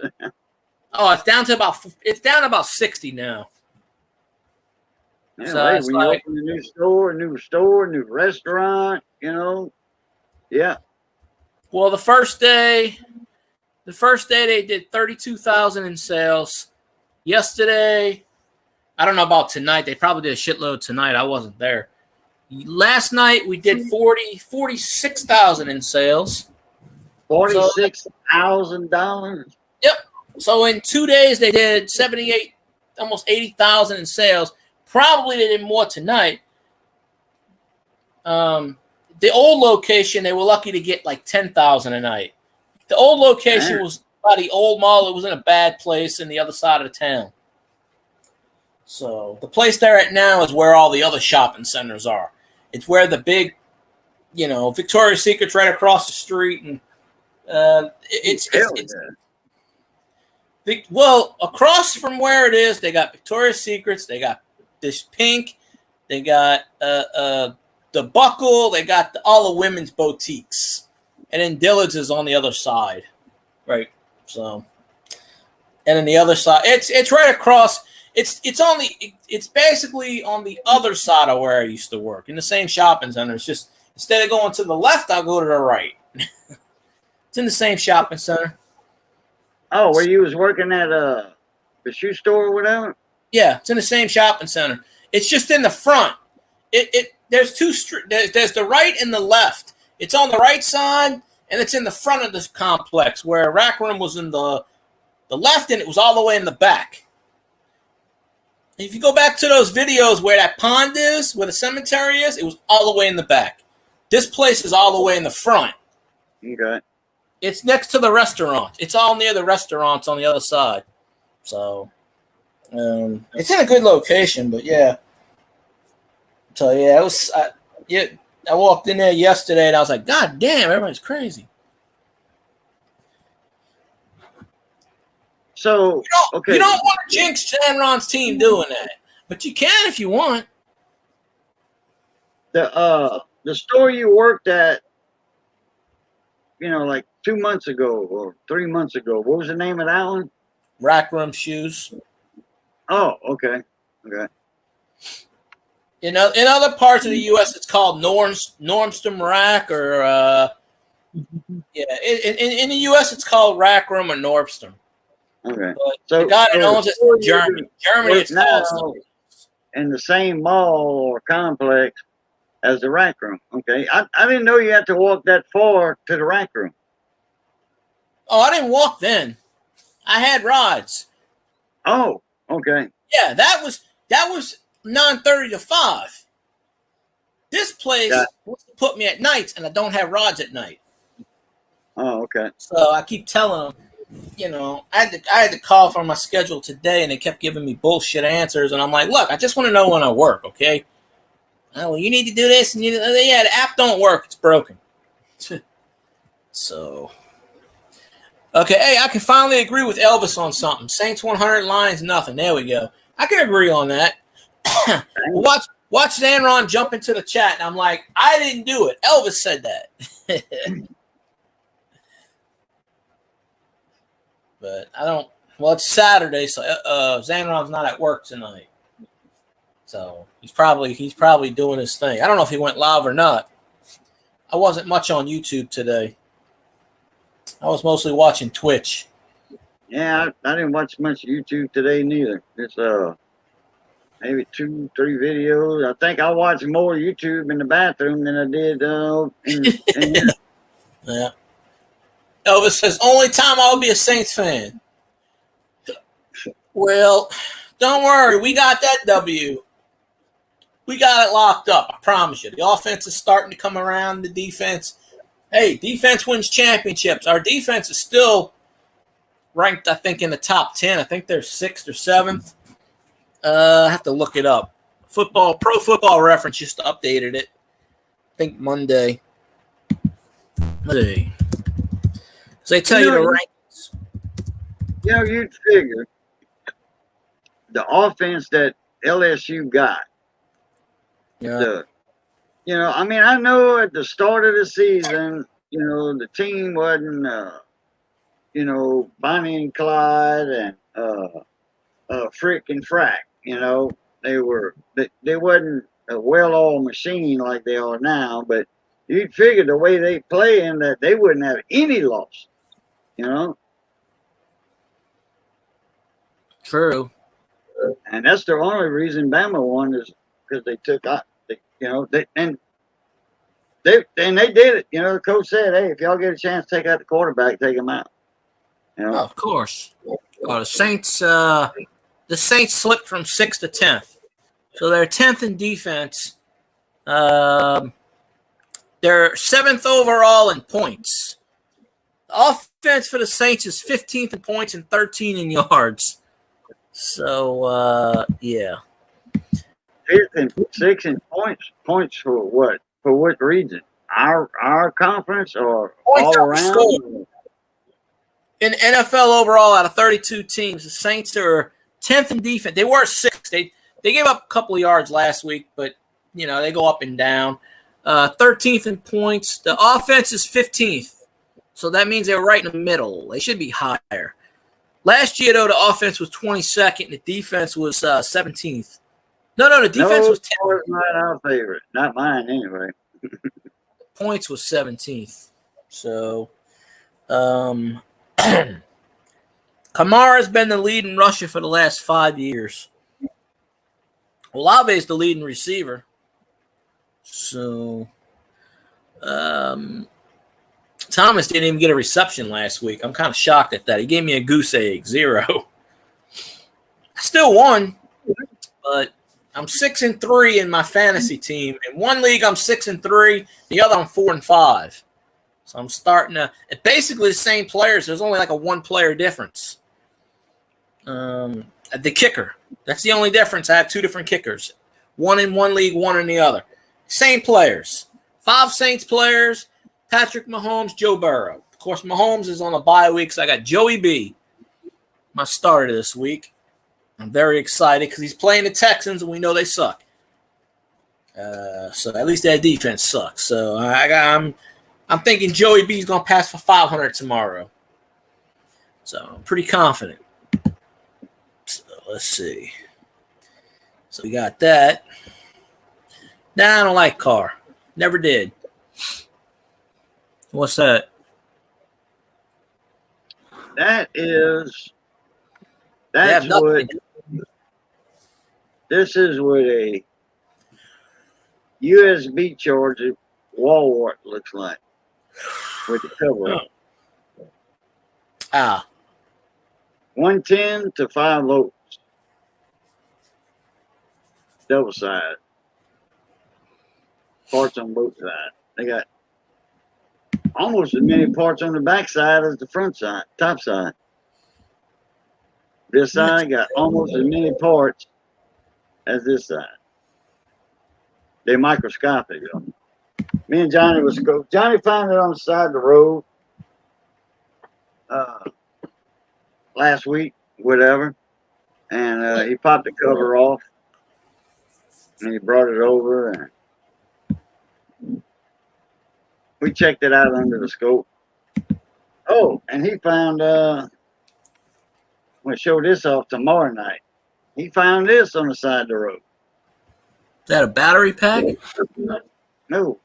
Oh, it's down to about 60 now. Yeah, So hey, it's when you open a new restaurant, you know. Yeah. Well, the first day they did 32,000 in sales. Yesterday, I don't know about tonight. They probably did a shitload tonight. I wasn't there. Last night we did 46,000 in sales. $46,000. Yep. So in 2 days they did 78, almost 80,000 in sales. Probably they did more tonight. The old location, they were lucky to get like 10,000 a night. The old location was by the old mall. It was in a bad place in the other side of the town. So the place they're at now is where all the other shopping centers are. It's where the big, Victoria's Secret's right across the street, and across from where it is, they got Victoria's Secrets. They got this Pink. They got the Buckle. They got all the women's boutiques, and then Dillard's is on the other side, right? So, and then the other side, it's right across. It's basically on the other side of where I used to work in the same shopping center. It's just instead of going to the left, I'll go to the right. It's in the same shopping center. Oh, where you was working at the shoe store or whatever? Yeah, it's in the same shopping center. It's just in the front. There's two there's the right and the left. It's on the right side, and it's in the front of this complex, where Rack Room was in the left, and it was all the way in the back. If you go back to those videos where that pond is, where the cemetery is, it was all the way in the back. This place is all the way in the front. Okay. It's next to the restaurant. It's all near the restaurants on the other side. So, it's in a good location, but yeah. So yeah, I walked in there yesterday and I was like, God damn, everybody's crazy. So you don't want to jinx Shanron's team doing that, but you can if you want. The store you worked at, like 2 months ago or 3 months ago, what was the name of that one? Rack Room Shoes. Oh, okay. Okay. In other parts of the U.S., it's called Nordstrom Rack, or in the U.S., it's called Rack Room or Nordstrom. Okay. But so the guy that owns it in Germany. Germany, it's called in the same mall or complex as the Rack Room. Okay. I didn't know you had to walk that far to the Rack Room. Oh, I didn't walk then. I had rides. Oh, okay. Yeah, that was 9:30 to 5. This place wants to put me at nights, and I don't have rods at night. Oh, okay. So I keep telling them, I had to call for my schedule today, and they kept giving me bullshit answers. And I'm like, look, I just want to know when I work, okay? Oh, well, you need to do this, and yeah, the app don't work; it's broken. So, okay, hey, I can finally agree with Elvis on something. Saints 100 Lions nothing. There we go. I can agree on that. Watch Zanron jump into the chat, and I'm like, I didn't do it. Elvis said that. But I don't. Well, it's Saturday, so Zanron's not at work tonight. So he's probably doing his thing. I don't know if he went live or not. I wasn't much on YouTube today. I was mostly watching Twitch. Yeah, I didn't watch much YouTube today neither. It's maybe 2-3 videos. I think I watched more YouTube in the bathroom than I did in here. Yeah. Elvis says, only time I'll be a Saints fan. Well, don't worry. We got that W. We got it locked up. I promise you. The offense is starting to come around. The defense. Hey, defense wins championships. Our defense is still ranked, I think, in the top 10. I think they're 6th or 7th. I have to look it up. Pro Football Reference just updated it. I think Monday. Because they tell you the rankings. You'd figure the offense that LSU got. Yeah. I mean, I know at the start of the season, the team wasn't, Bonnie and Clyde and Frick and Frack. They wasn't a well-oiled machine like they are now. But you'd figure the way they play in that they wouldn't have any loss. True. And that's the only reason Bama won is because they took out. They did it. The coach said, "Hey, if y'all get a chance to take out the quarterback, take him out." Oh, of course. The Saints slipped from 6th to 10th, so they're 10th in defense. They're 7th overall in points. The offense for the Saints is 15th in points and 13 in yards. So yeah. 5th and 6th in points. Points for what? For what region? Our conference or all around? In NFL overall, out of 32 teams, the Saints are 10th in defense. They were 6th. They gave up a couple of yards last week, but they go up and down. 13th in points. The offense is 15th, so that means they're right in the middle. They should be higher. Last year, though, the offense was 22nd. The defense was 17th. No, the defense was 10th. Was not our favorite. Not mine, anyway. Points was 17th. So, Kamara's been the leading rusher for the last 5 years. Olave is the leading receiver. So, Thomas didn't even get a reception last week. I'm kind of shocked at that. He gave me a goose egg, 0. I still won, but I'm 6-3 in my fantasy team. In one league, I'm 6-3. The other, I'm 4-5. So I'm starting to – basically the same players. There's only like a one-player difference. The kicker. That's the only difference. I have 2 different kickers. One in one league, one in the other. Same players. 5 Saints players, Patrick Mahomes, Joe Burrow. Of course, Mahomes is on a bye week, so I got Joey B, my starter this week. I'm very excited because he's playing the Texans, and we know they suck. So at least that defense sucks. So I'm thinking Joey B is going to pass for 500 tomorrow. So I'm pretty confident. So let's see. So we got that. Nah, I don't like Carr. Never did. What's that? That's what this is what a USB charger wall wart looks like with the cover on. 110 to 5 volts. Double side. Parts on both sides. They got almost as many parts on the back side as the front side, top side. This side got almost as many parts as this side. They're microscopic. Me and Johnny was go. Johnny found it on the side of the road last week, whatever, and he popped the cover off, and he brought it over, and we checked it out under the scope. Oh, and he found. We'll show this off tomorrow night. He found this on the side of the road. Is that a battery pack? No.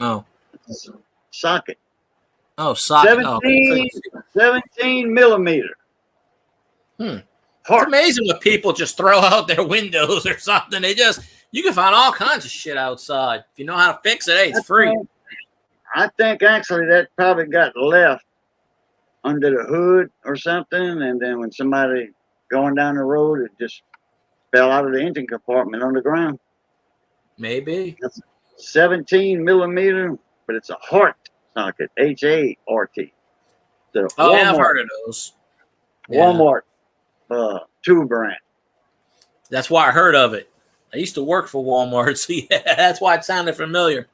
Oh. Socket. Oh, socket. 17 millimeter. It's amazing what people just throw out their windows or something. You can find all kinds of shit outside. If you know how to fix it, hey, it's free. I think actually that probably got left under the hood or something, and then when somebody going down the road, it just fell out of the engine compartment on the ground. Maybe. That's 17 millimeter, but it's a Hart socket, H-A-R-T. So yeah, I've heard of those. Walmart tube brand. That's why I heard of it. I used to work for Walmart, so yeah, that's why it sounded familiar.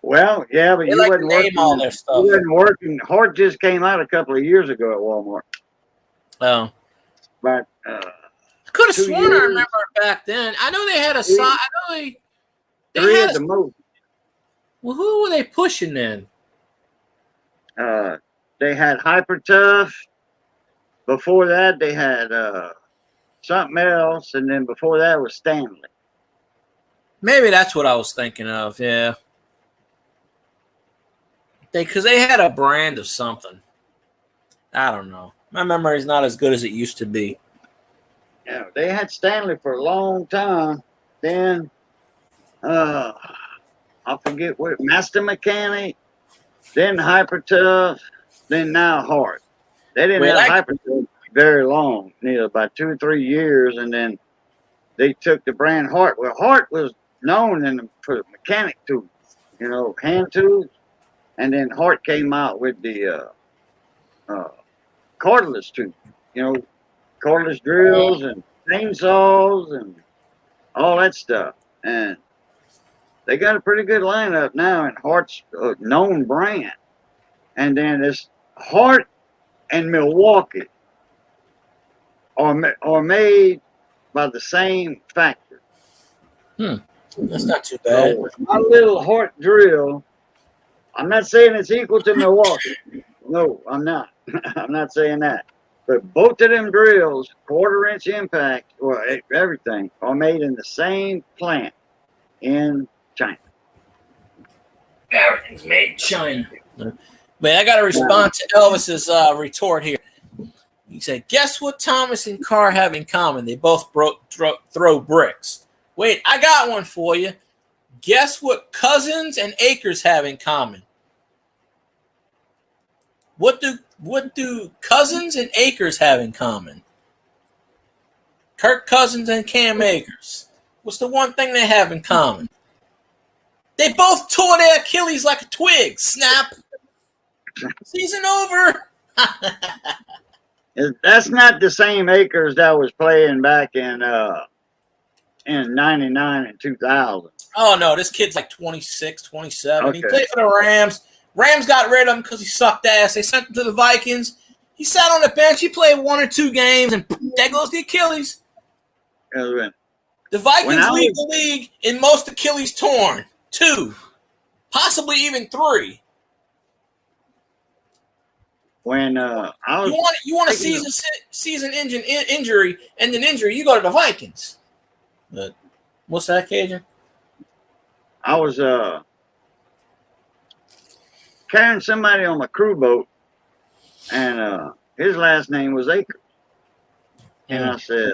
Well, yeah, but you like wasn't working. All their stuff. You wasn't working. Hart just came out a couple of years ago at Walmart. Oh, but I could have sworn I remember it back then. I know they had a side. I know they had at the most. Well, who were they pushing then? They had Hyper Tough. Before that, they had something else, and then before that was Stanley. Maybe that's what I was thinking of. Yeah. Because they had a brand of something. I don't know. My memory's not as good as it used to be. Yeah, they had Stanley for a long time. Then, I forget what, Master Mechanic, then Hyper Tough, then now Hart. They didn't have Hyper Tough very long, about 2 or 3 years, and then they took the brand Hart. Well, Hart was known for mechanic tools, hand tools. And then Hart came out with the cordless tools, cordless drills and chainsaws and all that stuff. And they got a pretty good lineup now, and Hart's a known brand. And then this Hart and Milwaukee are made by the same factory. That's not too bad. So my little Hart drill, I'm not saying it's equal to Milwaukee. No, I'm not. I'm not saying that. But both of them drills, 1/4-inch impact, or everything, are made in the same plant in China. Everything's made in China. Man, I got to respond to Elvis's retort here. He said, guess what Thomas and Carr have in common? They both throw bricks. Wait, I got one for you. Guess what Cousins and Akers have in common? What do Cousins and Akers have in common? Kirk Cousins and Cam Akers. What's the one thing they have in common? They both tore their Achilles like a twig. Snap. Season over. That's not the same Akers that was playing back in 99 and 2000. Oh, no. This kid's like 26, 27. Okay. He played for the Rams. Rams got rid of him because he sucked ass. They sent him to the Vikings. He sat on the bench. He played 1 or 2 games, and there goes the Achilles. The Vikings lead the league in most Achilles torn. 2. Possibly even 3. When I was you want a season injury, you go to the Vikings. But what's that, Cajun? I was carrying somebody on my crew boat, and his last name was Akers. And I said,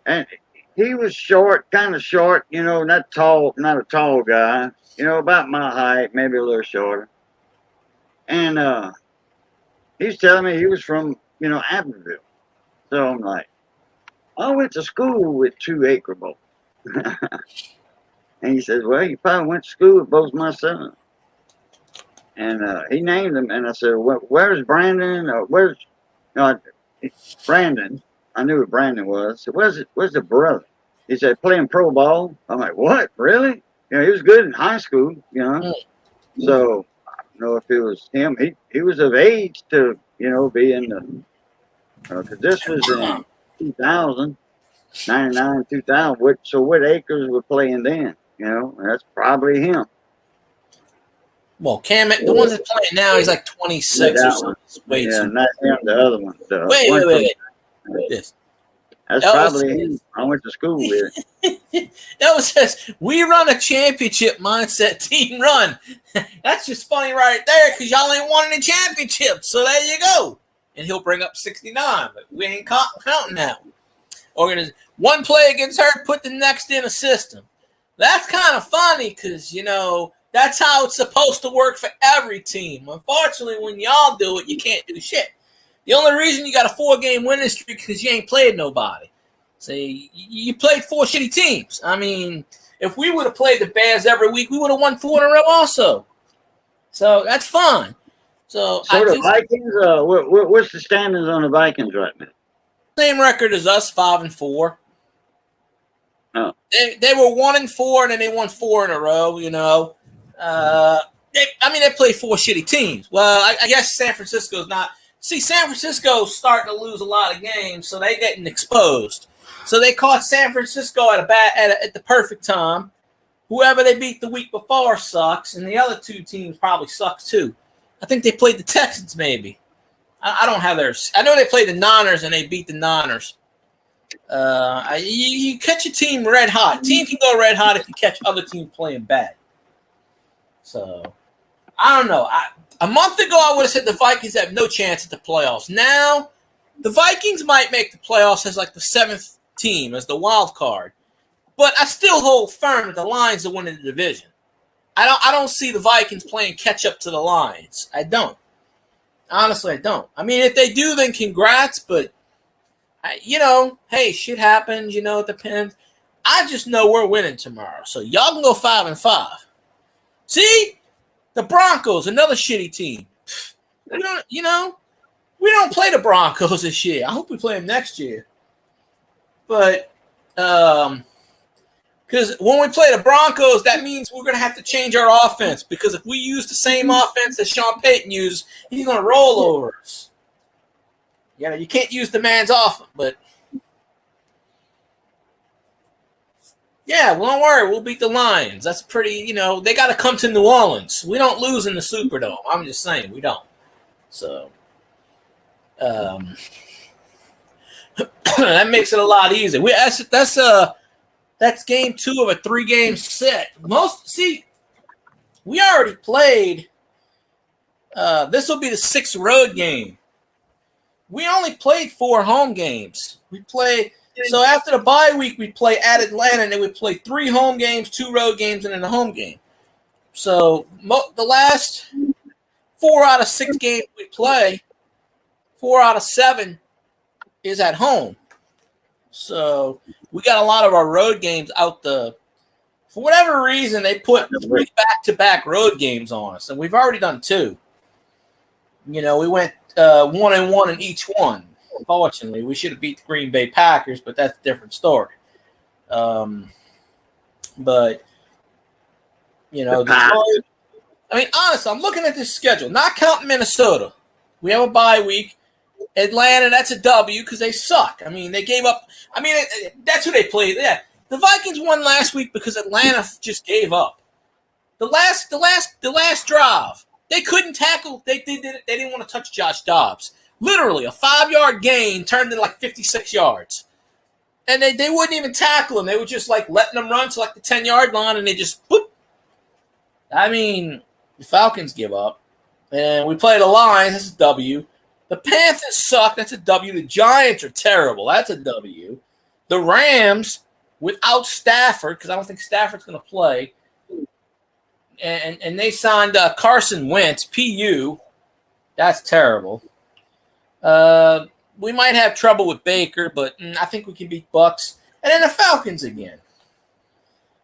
and he was short, kind of short, not tall, not a tall guy, about my height, maybe a little shorter. And he's telling me he was from, Abbeville. So I'm like, I went to school with 2 acre boats. And he says, well, you probably went to school with both my sons. And he named them. And I said, well, where's Brandon? Where's Brandon? I knew what Brandon was. I said, where's the brother? He said, playing pro ball. I'm like, what? Really? He was good in high school, So I don't know if it was him. He was of age to, be in the, because this was in 2000, 99, 2000. So what Akers were playing then? That's probably him. Well, Cam, the ones that's playing now, he's like 26 or something. Not him, the other one. Wait. This. That's probably him. I went to school with. That says, we run a championship mindset team run. That's just funny right there because y'all ain't won any championships. So there you go. And he'll bring up 69, but we ain't counting now. One play against her, put the next in a system. That's kind of funny because, that's how it's supposed to work for every team. Unfortunately, when y'all do it, you can't do shit. The only reason you got a 4-game winning streak because you ain't played nobody. So you played 4 shitty teams. I mean, if we would have played the Bears every week, we would have won 4 in a row also. So that's fine. So the Vikings, what's the standings on the Vikings right now? Same record as us, 5-4. Oh. They were 1-4 and then they won 4 in a row, they played 4 shitty teams. Well, I guess San Francisco's not. See, San Francisco's starting to lose a lot of games, so they're getting exposed. So they caught San Francisco at the perfect time. Whoever they beat the week before sucks, and the other 2 teams probably sucks too. I think they played the Texans maybe. I don't have theirs. I know they played the Niners and they beat the Niners. You catch a team red hot. Team can go red hot if you catch other teams playing bad. So, I don't know. A month ago, I would have said the Vikings have no chance at the playoffs. Now, the Vikings might make the playoffs as like the 7th team, as the wild card. But I still hold firm that the Lions are winning the division. I don't see the Vikings playing catch up to the Lions. I don't. Honestly, I don't. I mean, if they do, then congrats. But, hey, shit happens. It depends. I just know we're winning tomorrow. So y'all can go 5-5. See? The Broncos, another shitty team. We don't play the Broncos this year. I hope we play them next year. But, because when we play the Broncos, that means we're going to have to change our offense. Because if we use the same offense that Sean Payton used, he's going to roll over us. You can't use the man's offense, but yeah, well, don't worry. We'll beat the Lions. That's pretty, they got to come to New Orleans. We don't lose in the Superdome. I'm just saying we don't. So, that makes it a lot easier. That's game 2 of a 3-game set. We already played. This will be the 6th road game. We only played 4 home games. So after the bye week, we play at Atlanta, and then we play 3 home games, 2 road games, and then a home game. So the last 4 out of 6 games we play, 4 out of 7 is at home. So we got a lot of our road games out for whatever reason, they put 3 back-to-back road games on us, and we've already done 2. We went 1-1 in each one. Unfortunately, we should have beat the Green Bay Packers, but that's a different story. But Detroit, honestly, I'm looking at this schedule, not counting Minnesota. We have a bye week. Atlanta, that's a W because they suck. I mean, they gave up. I mean, that's who they played. Yeah, the Vikings won last week because Atlanta just gave up. The last drive, they couldn't tackle. They didn't want to touch Josh Dobbs. Literally, a 5-yard gain turned into like 56 yards. And they wouldn't even tackle him. They were just like letting them run to like the 10-yard line, and they just whoop. I mean, the Falcons give up. And we play the Lions. That's a W. The Panthers suck. That's a W. The Giants are terrible. That's a W. The Rams, without Stafford, because I don't think Stafford's going to play, and they signed Carson Wentz, PU. That's terrible. We might have trouble with Baker, but I think we can beat Bucks. And then the Falcons again.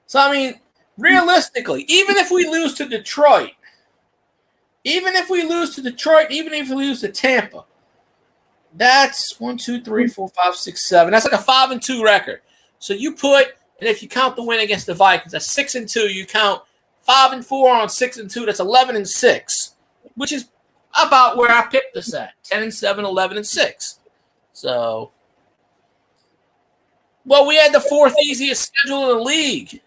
So, I mean, realistically, even if we lose to Detroit, even if we lose to Tampa, that's 1, 2, 3, 4, 5, 6, 7. That's like a 5-2 record. So you put, and if you count the win against the Vikings, that's 6-2. You count 5-4 on 6-2. That's 11-6, which is about where I picked this at. 10-7, 11-6. So, well, we had the fourth easiest schedule in the league.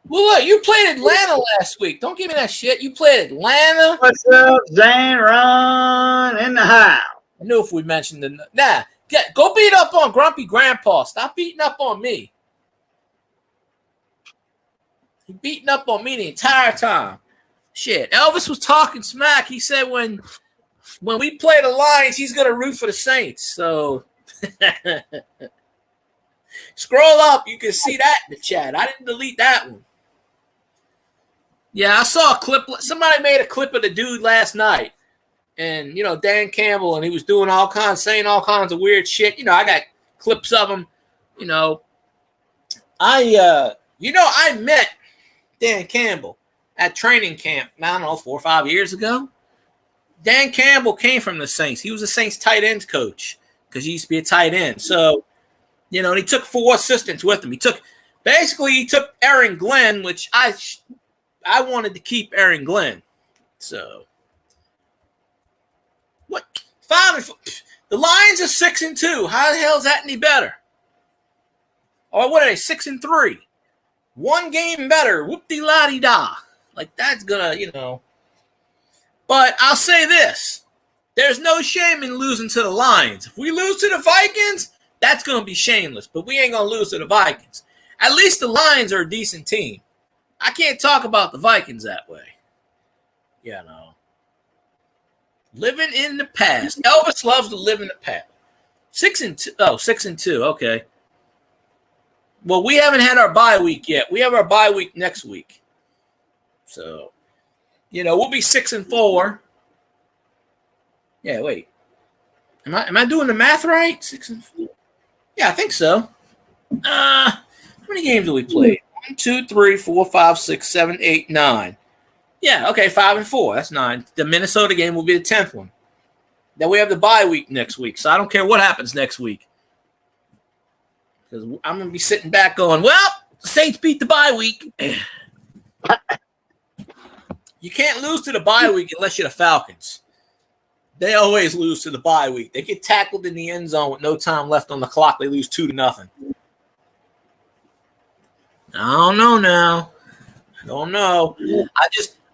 Well, look, you played Atlanta last week. Don't give me that shit. You played Atlanta. What's up, Zane? Ron in the house. I knew if we mentioned the go beat up on Grumpy Grandpa. Stop beating up on me. He beating up on me the entire time. Shit, Elvis was talking smack. He said when we play the Lions, he's gonna root for the Saints. So scroll up, you can see that in the chat. I didn't delete that one. Yeah, I saw a clip. Somebody made a clip of the dude last night. And, Dan Campbell, and he was doing saying all kinds of weird shit. I got clips of him. I met Dan Campbell at training camp, I don't know, 4 or 5 years ago. Dan Campbell came from the Saints. He was the Saints tight ends coach because he used to be a tight end. So, and he took 4 assistants with him. He took Aaron Glenn, which I wanted to keep Aaron Glenn. So. What? 5-4. The Lions are 6-2. How the hell is that any better? Or what are they? 6-3. 1 game better. Whoop-de-la-de-da. Like that's gonna, But I'll say this: there's no shame in losing to the Lions. If we lose to the Vikings, that's gonna be shameless. But we ain't gonna lose to the Vikings. At least the Lions are a decent team. I can't talk about the Vikings that way. Living in the past. Elvis loves to live in the past. 6-2. Oh, 6-2. Okay. Well, we haven't had our bye week yet. We have our bye week next week. So, we'll be 6-4. Yeah, wait. Am I doing the math right? 6-4. Yeah, I think so. How many games have we played? 1, 2, 3, 4, 5, 6, 7, 8, 9. Yeah, okay, 5-4. That's 9. The Minnesota game will be the 10th one. Then we have the bye week next week, so I don't care what happens next week. Because I'm going to be sitting back going, well, the Saints beat the bye week. You can't lose to the bye week unless you're the Falcons. They always lose to the bye week. They get tackled in the end zone with no time left on the clock. They lose 2-0. I don't know now. I don't know.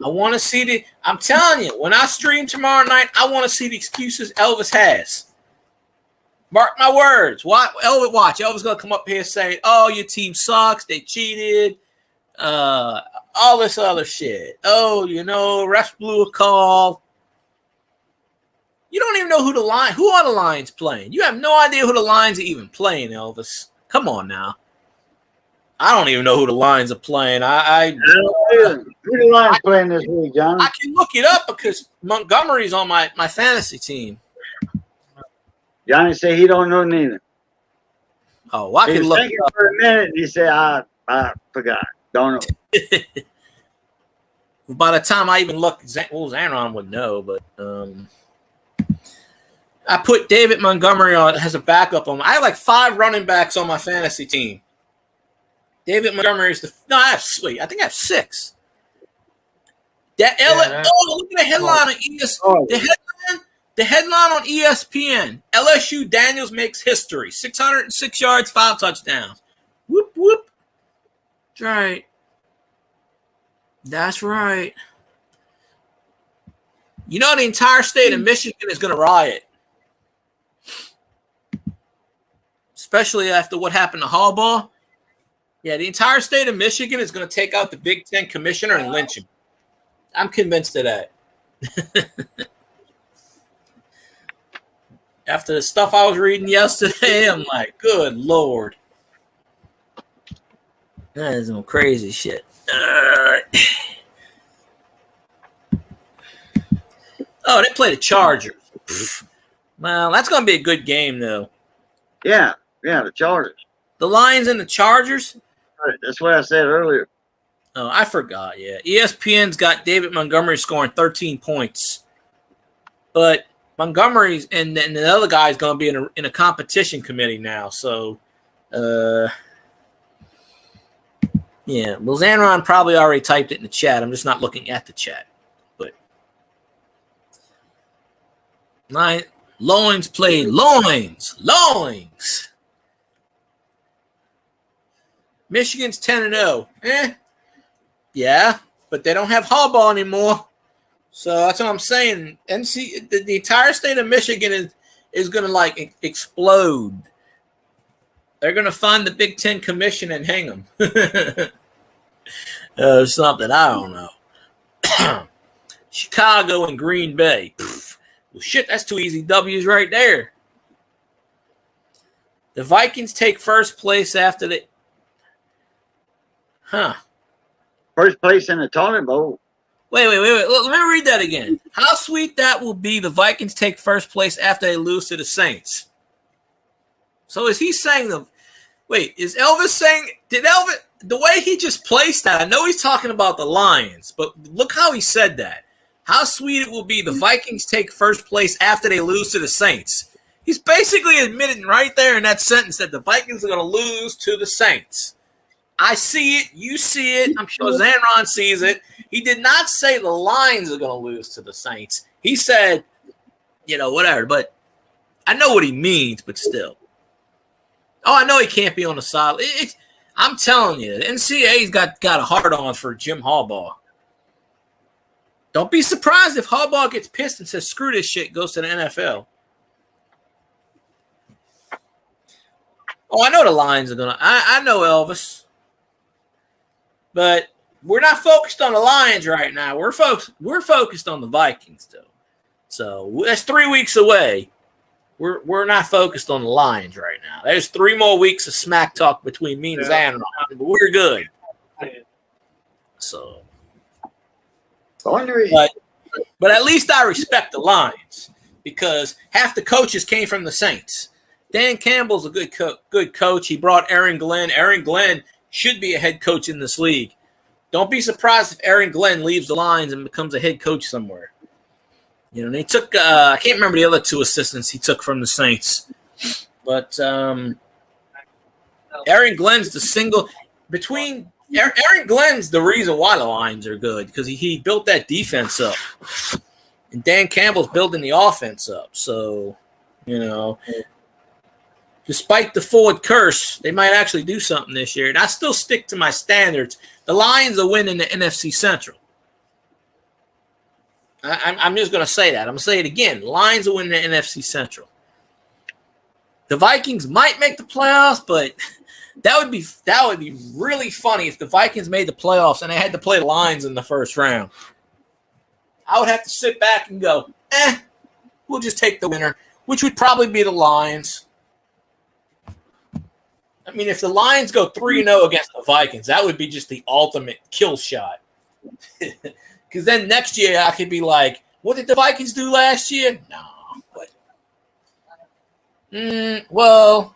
I want to see I'm telling you, when I stream tomorrow night, I want to see the excuses Elvis has. Mark my words. Watch. Elvis going to come up here saying, oh, your team sucks. They cheated. All this other shit. Oh, refs blew a call. You don't even know who are the Lions playing. You have no idea who the Lions are even playing, Elvis. Come on now. I don't even know who the Lions are playing. Who the Lions playing this week, John? I can look it up because Montgomery's on my fantasy team. Johnny said he don't know neither. Oh, I can look it up. For a minute, and he said, I forgot. Don't know. By the time I even look, Zaron would know, but I put David Montgomery on as a backup on. I have like 5 running backs on my fantasy team. David Montgomery is I think I have 6. Look at the headline on The headline on ESPN: LSU Daniels makes history. 606 yards, 5 touchdowns. Whoop whoop. That's right. That's right. The entire state of Michigan is going to riot. Especially after what happened to Harbaugh. Yeah, the entire state of Michigan is going to take out the Big Ten commissioner and lynch him. I'm convinced of that. After the stuff I was reading yesterday, I'm like, good Lord. That is some crazy shit. Oh, they play the Chargers. Well, that's going to be a good game, though. Yeah, the Chargers. The Lions and the Chargers? That's what I said earlier. Oh, I forgot. Yeah, ESPN's got David Montgomery scoring 13 points, but Montgomery's and the other guy's going to be in a competition committee now. So, yeah. Well, Zanron probably already typed it in the chat. I'm just not looking at the chat. But Loins played Loins. Michigan's 10-0. Yeah, but they don't have Harbaugh anymore. So that's what I'm saying. The entire state of Michigan is going to like explode. They're going to find the Big Ten commission and hang them. Something I don't know. Chicago and Green Bay. Well, shit, that's 2 easy W's right there. The Vikings take first place after the. First place in the tournament bowl. Wait. Let me read that again. How sweet that will be. The Vikings take first place after they lose to the Saints. So is he saying is Elvis saying, did Elvis, the way he just placed that, I know he's talking about the Lions, but look how he said that. How sweet it will be. The Vikings take first place after they lose to the Saints. He's basically admitting right there in that sentence that the Vikings are going to lose to the Saints. I see it. You see it. I'm sure Zanron sees it. He did not say the Lions are going to lose to the Saints. He said, whatever. But I know what he means, but still. Oh, I know he can't be on the side. I'm telling you, the NCAA's got a hard on for Jim Harbaugh. Don't be surprised if Harbaugh gets pissed and says, screw this shit, goes to the NFL. Oh, I know the Lions are going to. I know Elvis. But we're not focused on the Lions right now. We're focused on the Vikings, though. So that's 3 weeks away. We're not focused on the Lions right now. There's 3 more weeks of smack talk between me and Zanron, but we're good. So, but at least I respect the Lions because half the coaches came from the Saints. Dan Campbell's a good coach. He brought Aaron Glenn. Aaron Glenn should be a head coach in this league. Don't be surprised if Aaron Glenn leaves the Lions and becomes a head coach somewhere. They took I can't remember the other 2 assistants he took from the Saints. But Aaron Glenn's Aaron Glenn's the reason why the Lions are good because he built that defense up. And Dan Campbell's building the offense up. So, despite the Ford curse, they might actually do something this year. And I still stick to my standards. The Lions are winning the NFC Central. I'm just going to say that. I'm going to say it again. Lions are winning the NFC Central. The Vikings might make the playoffs, but that would be really funny if the Vikings made the playoffs and they had to play the Lions in the first round. I would have to sit back and go, we'll just take the winner, which would probably be the Lions. I mean, if the Lions go 3-0 against the Vikings, that would be just the ultimate kill shot. Because then next year I could be like, what did the Vikings do last year? No. Well,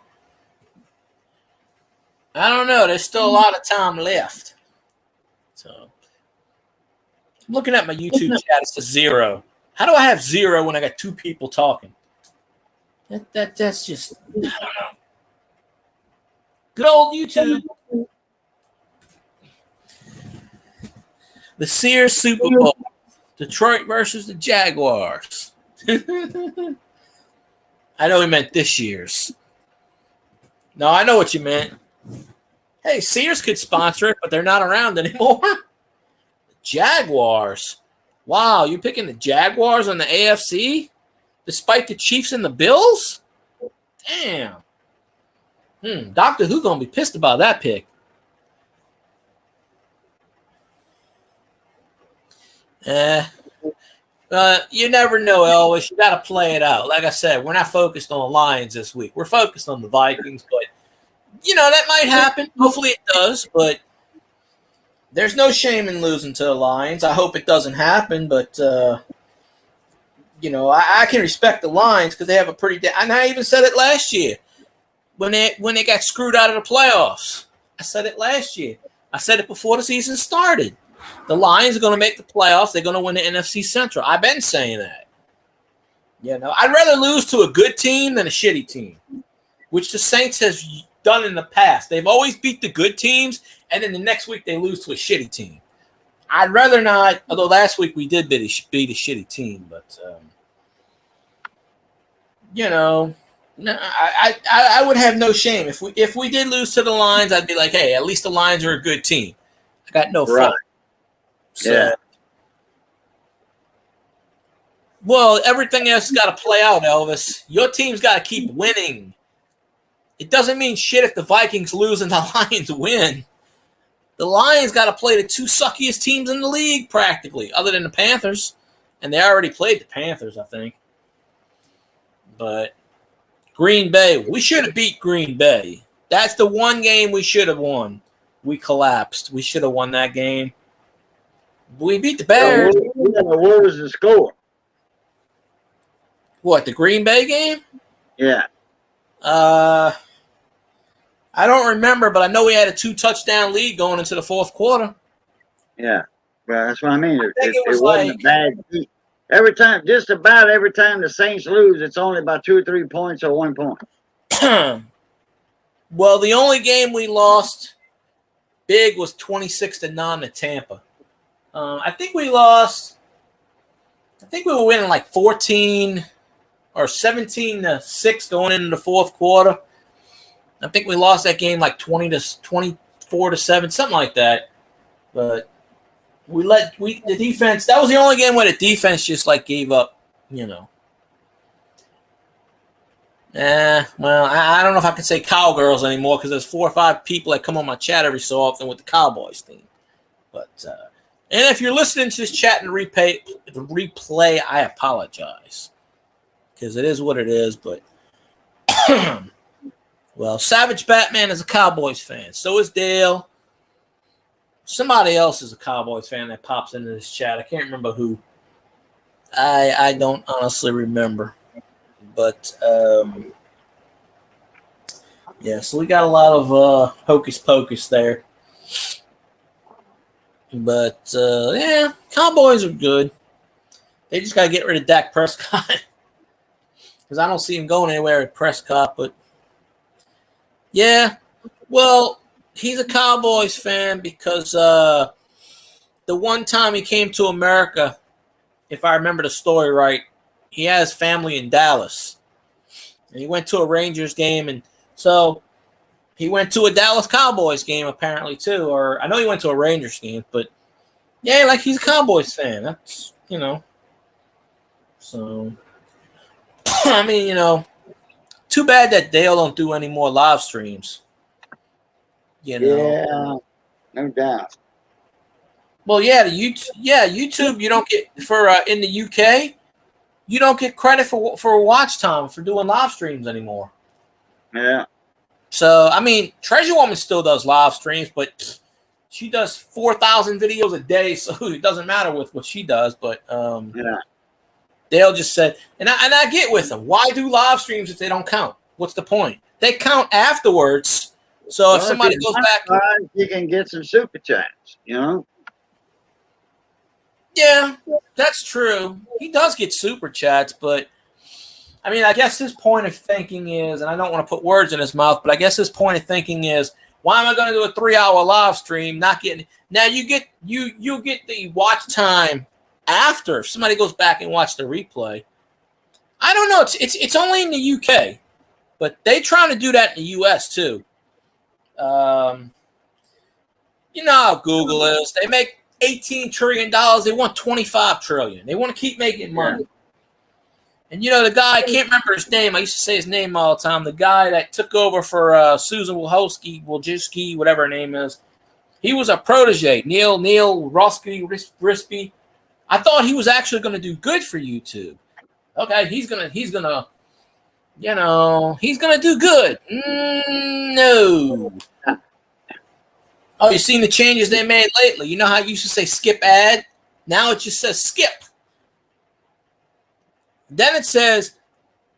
I don't know. There's still a lot of time left. So I'm looking at my YouTube chat. It's a 0. How do I have 0 when I got 2 people talking? That's just, I don't know. Good old YouTube. The Sears Super Bowl. Detroit versus the Jaguars. I know he meant this year's. No, I know what you meant. Hey, Sears could sponsor it, but they're not around anymore. Jaguars. Wow, you picking the Jaguars on the AFC? Despite the Chiefs and the Bills? Damn. Doctor Who gonna be pissed about that pick. You never know, Elvis. You got to play it out. Like I said, we're not focused on the Lions this week. We're focused on the Vikings, but that might happen. Hopefully it does, but there's no shame in losing to the Lions. I hope it doesn't happen, but I can respect the Lions because they have a pretty. And I even said it last year when they got screwed out of the playoffs. I said it last year. I said it before the season started. The Lions are going to make the playoffs. They're going to win the NFC Central. I've been saying that. You know, I'd rather lose to a good team than a shitty team, which the Saints has done in the past. They've always beat the good teams, and then the next week they lose to a shitty team. I'd rather not, although last week we did beat a shitty team, but, you know, I would have no shame. If we did lose to the Lions, I'd be like, hey, at least the Lions are a good team. I got no fault. So, yeah. Well, everything else has got to play out, Elvis. Your team's got to keep winning. It doesn't mean shit if the Vikings lose and the Lions win. The Lions got to play the two suckiest teams in the league, practically, other than the Panthers. And they already played the Panthers, I think. But Green Bay, we should have beat Green Bay. That's the one game we should have won. We collapsed. We should have won that game. We beat the Bears. What was the score? What, the Green Bay game? Yeah. I don't remember, but I know we had a 2-touchdown lead going into the fourth quarter. Yeah, well, that's what I mean. It wasn't a bad beat. Just about every time the Saints lose, it's only about 2 or 3 points or 1 point. Well, the only game we lost big was 26-9 to Tampa. I think we lost. I think we were winning like 14 or 17-6 going into the fourth quarter. I think we lost that game like 24-7, something like that. But the defense. That was the only game where the defense just like gave up. You know. Well, I don't know if I can say cowgirls anymore because there's 4 or 5 people that come on my chat every so often with the Cowboys thing. But and if you're listening to this chat and replay, I apologize because it is what it is. But well, Savage Batman is a Cowboys fan. So is Dale. Somebody else is a Cowboys fan that pops into this chat. I can't remember who. I don't honestly remember. But, yeah, so we got a lot of hocus pocus there. But, yeah, Cowboys are good. They just got to get rid of Dak Prescott. Because I don't see him going anywhere with Prescott. But, yeah, well, he's a Cowboys fan because the one time he came to America, if I remember the story right, he has family in Dallas. And he went to a Rangers game. And so he went to a Dallas Cowboys game apparently too. Or I know he went to a Rangers game. But, yeah, like he's a Cowboys fan. That's, you know. So, I mean, you know, too bad that Dale don't do any more live streams. You know? Yeah, no doubt. Well, yeah, YouTube. You don't get for in the UK. You don't get credit for watch time for doing live streams anymore. Yeah. So I mean, Treasure Woman still does live streams, but she does 4,000 videos a day, so it doesn't matter with what she does. But yeah. Dale just said, and I get with them. Why do live streams if they don't count? What's the point? They count afterwards. So well, if somebody goes back, you can get some super chats, you know. Yeah, that's true. He does get super chats, but I mean, I guess his point of thinking is, and I don't want to put words in his mouth, but I guess his point of thinking is, why am I going to do a 3-hour live stream? Not getting now. You get the watch time after if somebody goes back and watch the replay. I don't know. It's only in the UK, but they trying to do that in the US too. You know how Google is. They make $18 trillion. They want $25 trillion. They want to keep making money. Yeah. And, you know, the guy, I can't remember his name. I used to say his name all the time. The guy that took over for Susan Wojcicki, whatever her name is. He was a protege. Neil Rispy. I thought he was actually going to do good for YouTube. Okay, he's gonna, you know, he's going to do good. No. Oh, you seen the changes they made lately? You know how you used to say skip ad? Now it just says skip. Then it says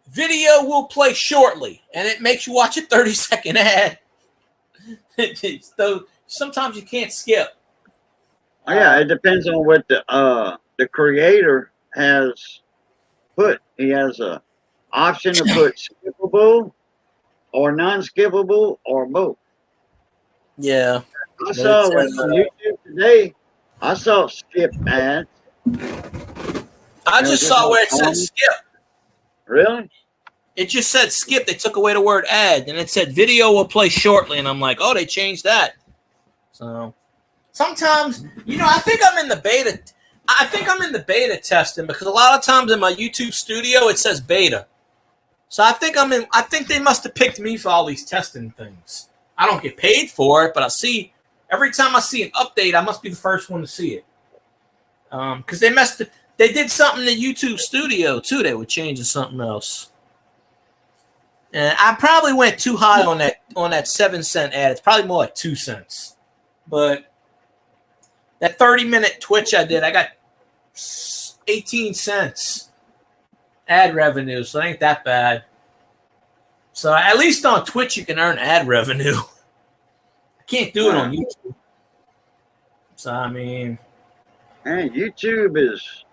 video will play shortly, and it makes you watch a 30-second ad. So Sometimes you can't skip. Oh, yeah, it depends on what the creator has put. He has a option to put skippable or non-skippable or both. Yeah. I saw when on YouTube today, I saw skip ads. I just saw where it said skip. Really? It just said skip. They took away the word ad, and it said video will play shortly. And I'm like, oh, they changed that. So sometimes, I think I'm in the beta. I think I'm in the beta testing because a lot of times in my YouTube studio it says beta. So I think they must have picked me for all these testing things. I don't get paid for it, but every time I see an update, I must be the first one to see it. Because they did something in the YouTube studio too. They were changing something else. And I probably went too high on that 7-cent ad. It's probably more like 2 cents. But that 30-minute Twitch I did, I got 18 cents ad revenue, so it ain't that bad. So at least on Twitch you can earn ad revenue. I can't do it on YouTube. So I mean, man, YouTube is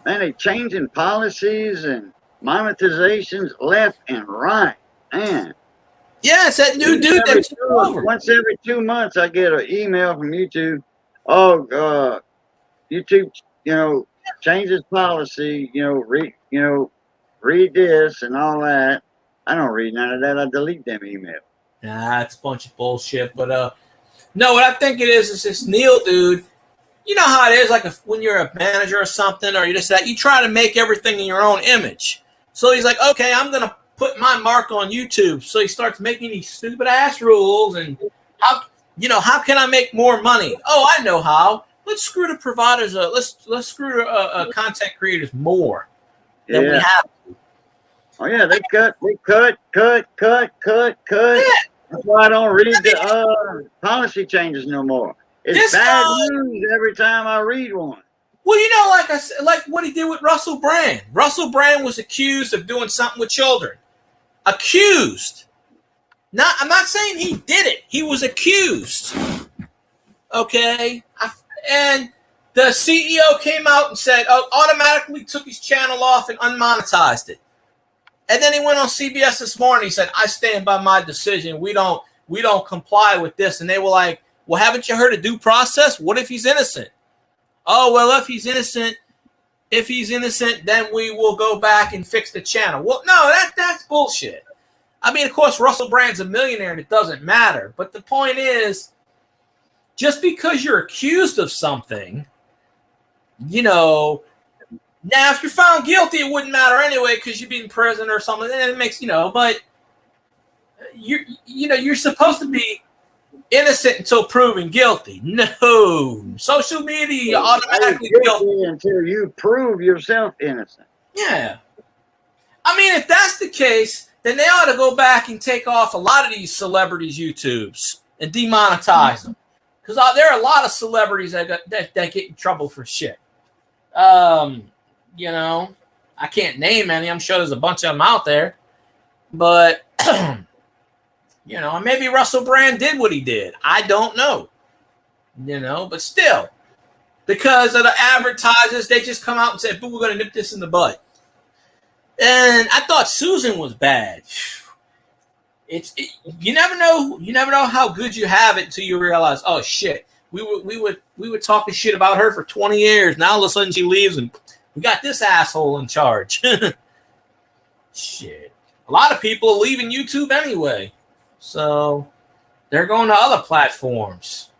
they changing policies and monetizations left and right. Man. Yeah, it's that new dude that took over. Once every 2 months, I get an email from YouTube. Oh, YouTube, changes policy. Read this and all that. I don't read none of that. I delete them emails. Nah, it's a bunch of bullshit. But no, what I think it is this Neil dude. You know how it is, like when you're a manager or something, or you just that you try to make everything in your own image. So he's like, okay, I'm gonna put my mark on YouTube. So he starts making these stupid ass rules and how can I make more money? Oh, I know how. Let's screw the providers. Let's screw content creators more than we have to. Oh yeah, they cut. Yeah. That's why I don't read the policy changes no more. It's bad news every time I read one. Well, like I said, like what he did with Russell Brand. Russell Brand was accused of doing something with children. Accused. I'm not saying he did it. He was accused. Okay? And the CEO came out and said, automatically took his channel off and unmonetized it. And then he went on CBS this morning. He said, I stand by my decision. We don't comply with this. And they were like, well, haven't you heard of due process? What if he's innocent? Oh, well, if he's innocent, then we will go back and fix the channel. Well, no, that's bullshit. I mean, of course, Russell Brand's a millionaire and it doesn't matter. But the point is, just because you're accused of something, now if you're found guilty, it wouldn't matter anyway because you'd be in prison or something. And it makes, but you're supposed to be innocent until proven guilty. No. Social media automatically guilty until you prove yourself innocent. Yeah. I mean, if that's the case, then they ought to go back and take off a lot of these celebrities' YouTubes and demonetize them. Because there are a lot of celebrities that get in trouble for shit. I can't name any. I'm sure there's a bunch of them out there. But, maybe Russell Brand did what he did. I don't know. But still, because of the advertisers, they just come out and say, we're going to nip this in the bud. And I thought Susan was bad. You never know how good you have it until you realize, oh shit, we were talking shit about her for 20 years. Now all of a sudden she leaves and we got this asshole in charge. Shit. A lot of people are leaving YouTube anyway. So they're going to other platforms.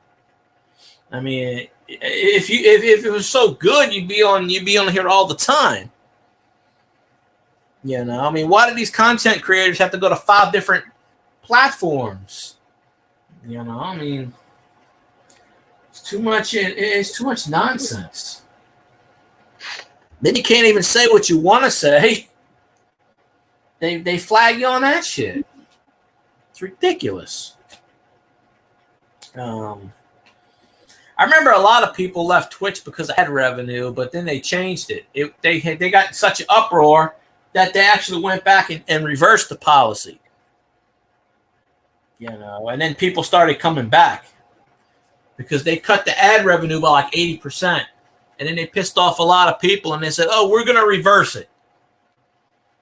I mean, if it was so good, you'd be on here all the time. I mean, why do these content creators have to go to 5 different platforms? I mean, it's too much. It's too much nonsense. Then you can't even say what you want to say. They flag you on that shit. It's ridiculous. I remember a lot of people left Twitch because of ad revenue, but then they changed it. They got in such an uproar that they actually went back and reversed the policy. And then people started coming back. because they cut the ad revenue by like 80%. And then they pissed off a lot of people, and they said, oh, we're going to reverse it.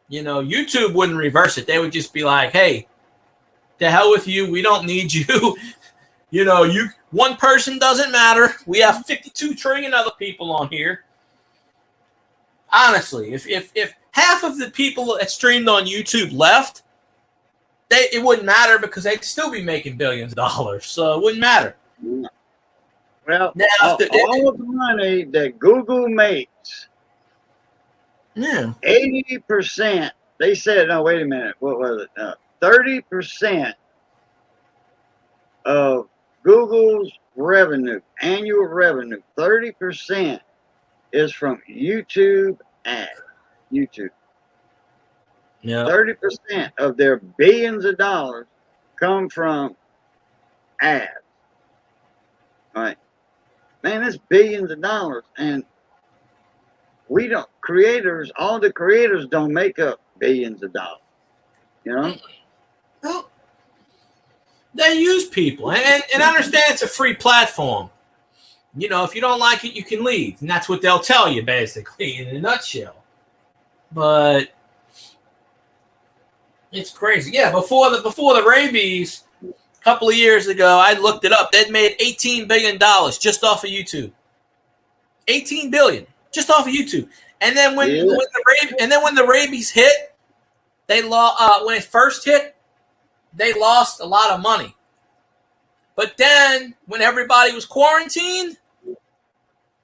You know, YouTube wouldn't reverse it. They would just be like, hey, the hell with you. We don't need you. You know, one person doesn't matter. We have 52 trillion other people on here. Honestly, if half of the people that streamed on YouTube left, it wouldn't matter because they'd still be making billions of dollars. So it wouldn't matter. Well, now, all of the money that Google makes, 80%, they said, no, wait a minute, what was it? 30% of Google's revenue, annual revenue, 30% is from YouTube ads. YouTube. Yeah. 30% of their billions of dollars come from ads. All right. Man, that's billions of dollars. And all the creators don't make up billions of dollars. You know? Well, they use people. And I understand it's a free platform. You know, if you don't like it, you can leave. And that's what they'll tell you, basically, in a nutshell. But it's crazy. Yeah, before the rabies, a couple of years ago, I looked it up. They'd made $18 billion just off of YouTube. $18 billion just off of YouTube. And then when the rabies hit, when it first hit, they lost a lot of money. But then when everybody was quarantined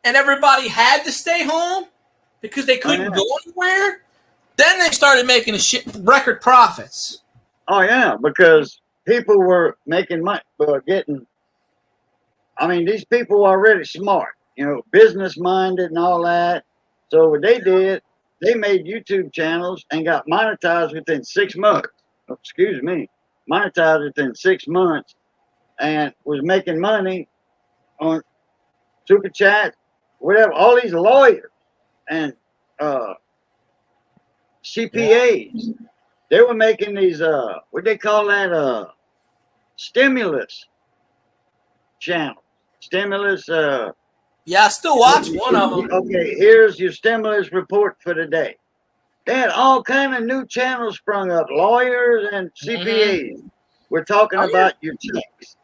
and everybody had to stay home because they couldn't go anywhere, then they started making record profits. Oh yeah, because people were making money, these people were already smart, you know, business minded and all that. So what they did, they made YouTube channels and got monetized within 6 months. Monetized within 6 months, and was making money on super chat, whatever. All these lawyers and CPAs, they were making these what they call that, stimulus channels. Stimulus. Yeah, I still watch one of them. Okay, here's your stimulus report for the day. They had all kind of new channels sprung up. Lawyers and CPAs were talking about your checks.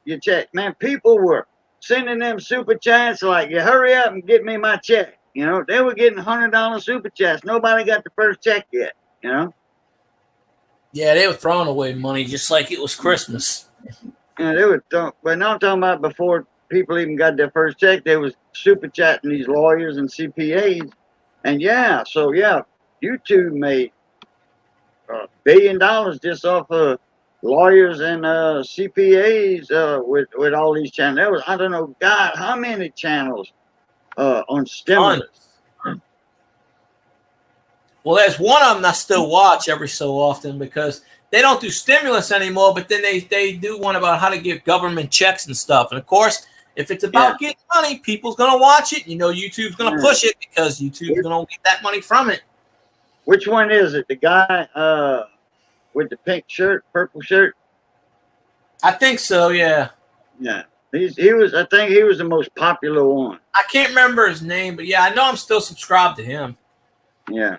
Man, people were sending them super chats like, you hurry up and get me my check. You know, they were getting $100 super chats. Nobody got the first check yet, you know? Yeah, they were throwing away money just like it was Christmas. Yeah, they were but now I'm talking about before people even got their first check, they was super chatting these lawyers and CPAs. And YouTube made $1 billion just off of lawyers and CPAs with all these channels. There was, I don't know, God, how many channels on stimulus? Well, there's one of them I still watch every so often because they don't do stimulus anymore, but then they do one about how to give government checks and stuff. And, of course, if it's about getting money, people's going to watch it. You know, YouTube's going to push it because YouTube's going to get that money from it. Which one is it? The guy with the pink shirt, purple shirt? I think so, yeah. Yeah. I think he was the most popular one. I can't remember his name, but yeah, I know I'm still subscribed to him. Yeah.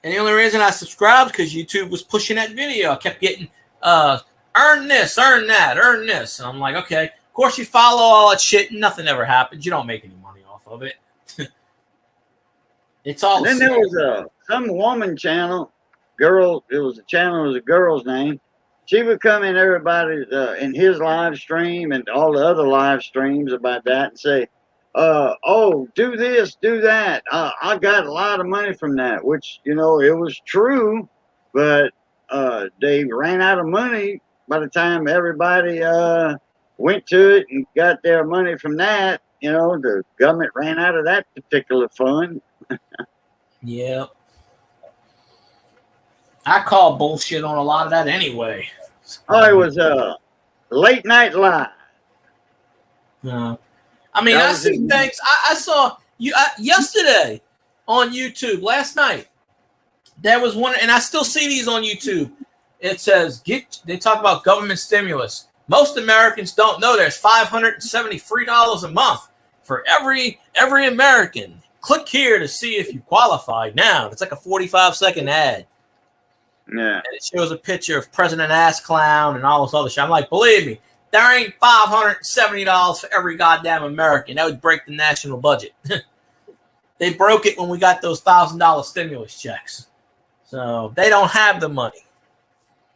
And the only reason I subscribed because YouTube was pushing that video. I kept getting earn this, earn that, earn this. And I'm like, okay. Of course, you follow all that shit and nothing ever happens. You don't make any money off of it. It's all. And then there was some woman channel, girl. It was a channel. It was a girl's name. She would come in everybody's in his live stream and all the other live streams about that and say, "Oh, do this, do that. I got a lot of money from that," which, you know, it was true, but they ran out of money by the time everybody went to it and got their money from that. You know, the government ran out of that particular fund. Yeah. I call bullshit on a lot of that anyway. Oh, it was Late Night Live. I mean, I see things. I saw you yesterday on YouTube last night. There was one, and I still see these on YouTube. It says, they talk about government stimulus. Most Americans don't know there's $573 a month for every American. Click here to see if you qualify now. It's like a 45-second ad. Yeah. And it shows a picture of President Ass Clown and all this other shit. I'm like, believe me, there ain't $570 for every goddamn American. That would break the national budget. They broke it when we got those $1,000 stimulus checks. So they don't have the money.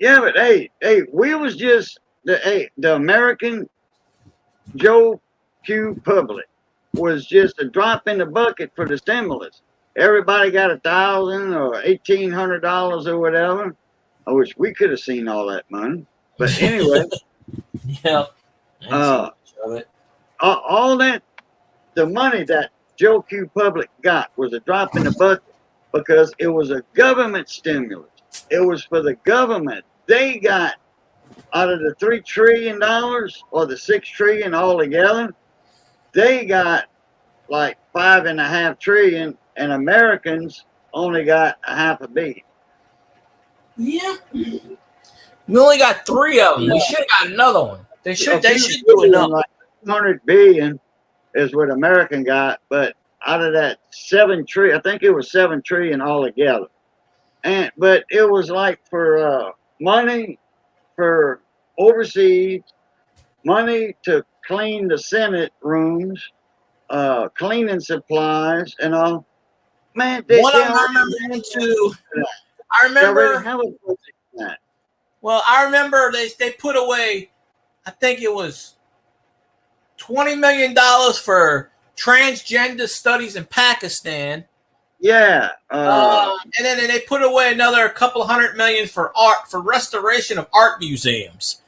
Yeah, but hey, we was just the American Joe Q public was just a drop in the bucket for the stimulus. Everybody got $1,000 or $1,800 or whatever. I wish we could have seen all that money. But anyway, yeah, all that, the money that Joe Q public got was a drop in the bucket because it was a government stimulus. It was for the government. They got out of the $3 trillion or the $6 trillion altogether, they got like $5.5 trillion, and Americans only got $500 million. Yeah, we only got 3 of them. We should have got another one. They should do enough. Like $200 billion is what American got, but out of that $7 trillion, I think it was $7 trillion altogether. But it was like for money for overseas, money to clean the Senate rooms, cleaning supplies, and all. Man, I remember they put away, I think it was $20 million for transgender studies in Pakistan. Yeah. And then they put away another couple $100 million for restoration of art museums.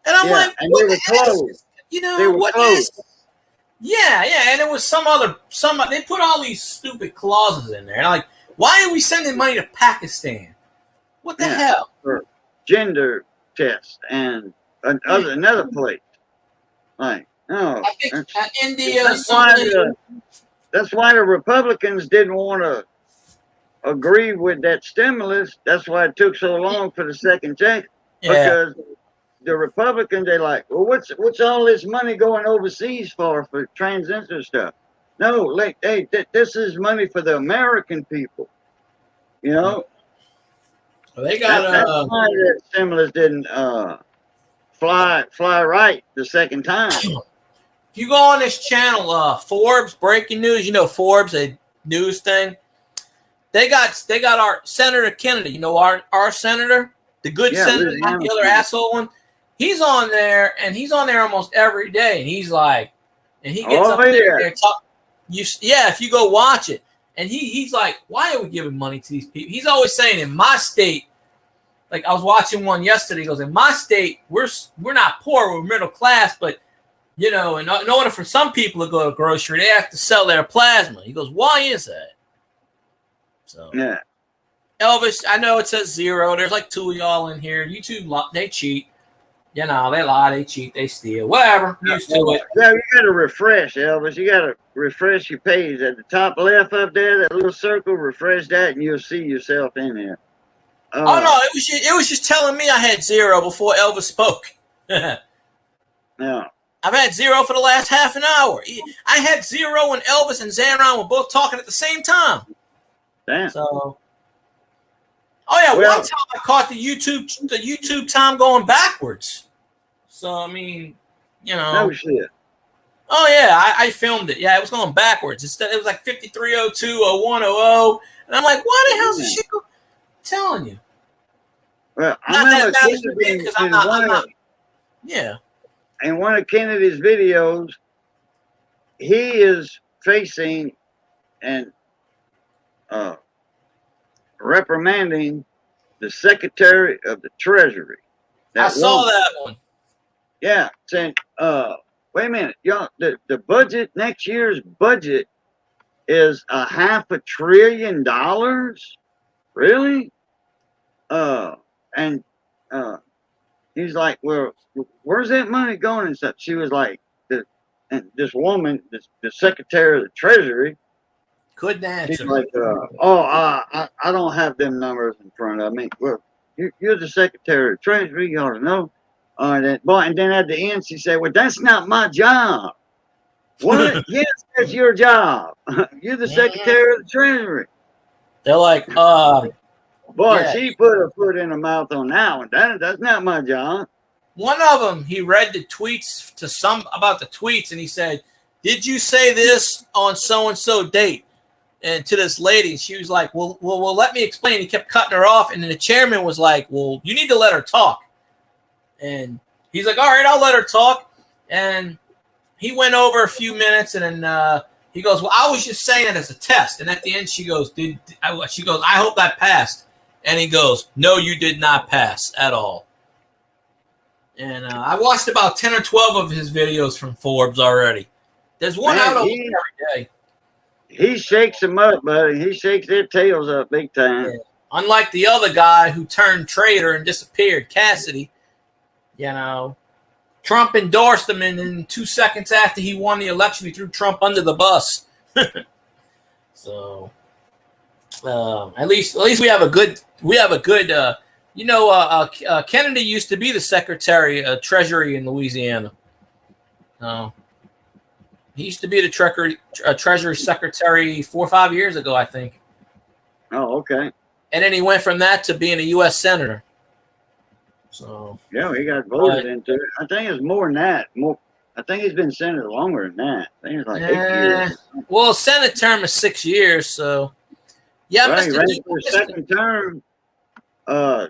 And I'm like, and they were closed. Yeah, and it was they put all these stupid clauses in there. And I'm like, why are we sending money to Pakistan? What the hell? For gender tests and another place. Like, no. I think India. That's why the Republicans didn't want to agree with that stimulus. That's why it took so long for the second check. Yeah. Because the Republicans, they're like, well, what's all this money going overseas for transgender stuff? No, like, hey, this is money for the American people. You know? Well, they got that's why that stimulus didn't fly right the second time. If you go on this channel, Forbes Breaking News, you know Forbes, a news thing. They got our Senator Kennedy, you know our senator, the good senator, not the other asshole one. He's on there, and he's on there almost every day, and he's like, and he gets up there talk. If you go watch it, and he's like, why are we giving money to these people? He's always saying, in my state, like I was watching one yesterday. He goes, in my state, we're not poor, we're middle class, but you know, in order for some people to go to the grocery, they have to sell their plasma. He goes, why is that? So yeah, Elvis, I know it says 0. There's like 2 of y'all in here. YouTube, they cheat. You know, they lie, they cheat, they steal, whatever. Used to it. Yeah, you got to refresh, Elvis. You got to refresh your page at the top left up there. That little circle, refresh that, and you'll see yourself in there. Oh no, it was just telling me I had 0 before Elvis spoke. Yeah. I've had 0 for the last half an hour. I had 0 when Elvis and Zanron were both talking at the same time. Damn. So, one time I caught the YouTube time going backwards. So I mean, you know. No shit. Oh yeah, I filmed it. Yeah, it was going backwards. It was like 5302, 0100, and I'm like, why the hell is this shit going? I'm telling you. Well, not that matters to me because I'm not. Yeah. In one of Kennedy's videos, he is facing and reprimanding the Secretary of the Treasury. I saw that one. Yeah, saying, wait a minute, y'all, the budget, next year's budget is $500 billion? Really? And he's like, well, where's that money going and stuff? She was like, this woman, the Secretary of the Treasury, couldn't answer. She's like, I don't have them numbers in front of me. Well, you're the Secretary of the Treasury, you ought to know. And then at the end, she said, "Well, that's not my job." What? Yes, that's your job. You're the Secretary of the Treasury. They're like, Boy, yeah. she put her foot in her mouth on that one. That's not my job. One of them, he read the tweets to some about the tweets, and he said, "Did you say this on so and so date?" And to this lady, she was like, "Well, let me explain." He kept cutting her off, and then the chairman was like, "Well, you need to let her talk." And he's like, "All right, I'll let her talk." And he went over a few minutes, and then he goes, "Well, I was just saying it as a test." And at the end, she goes, She goes, "I hope that passed." And he goes, "No, you did not pass at all." And I watched about 10 or 12 of his videos from Forbes already. There's one out every day. He shakes them up, buddy. He shakes their tails up big time. Yeah. Unlike the other guy who turned traitor and disappeared, Cassidy, Trump endorsed him, and in 2 seconds after he won the election, he threw Trump under the bus. So, at least we have a good. Kennedy used to be the Secretary of Treasury in Louisiana. He used to be the Treasury Secretary 4 or 5 years ago, I think. Oh, okay. And then he went from that to being a U.S. Senator. So yeah, he got voted into it. I think it's more than that. I think he's been senator longer than that. I think it's like 8 years. Well, Senate term is 6 years, so yeah, right, he ran for his second term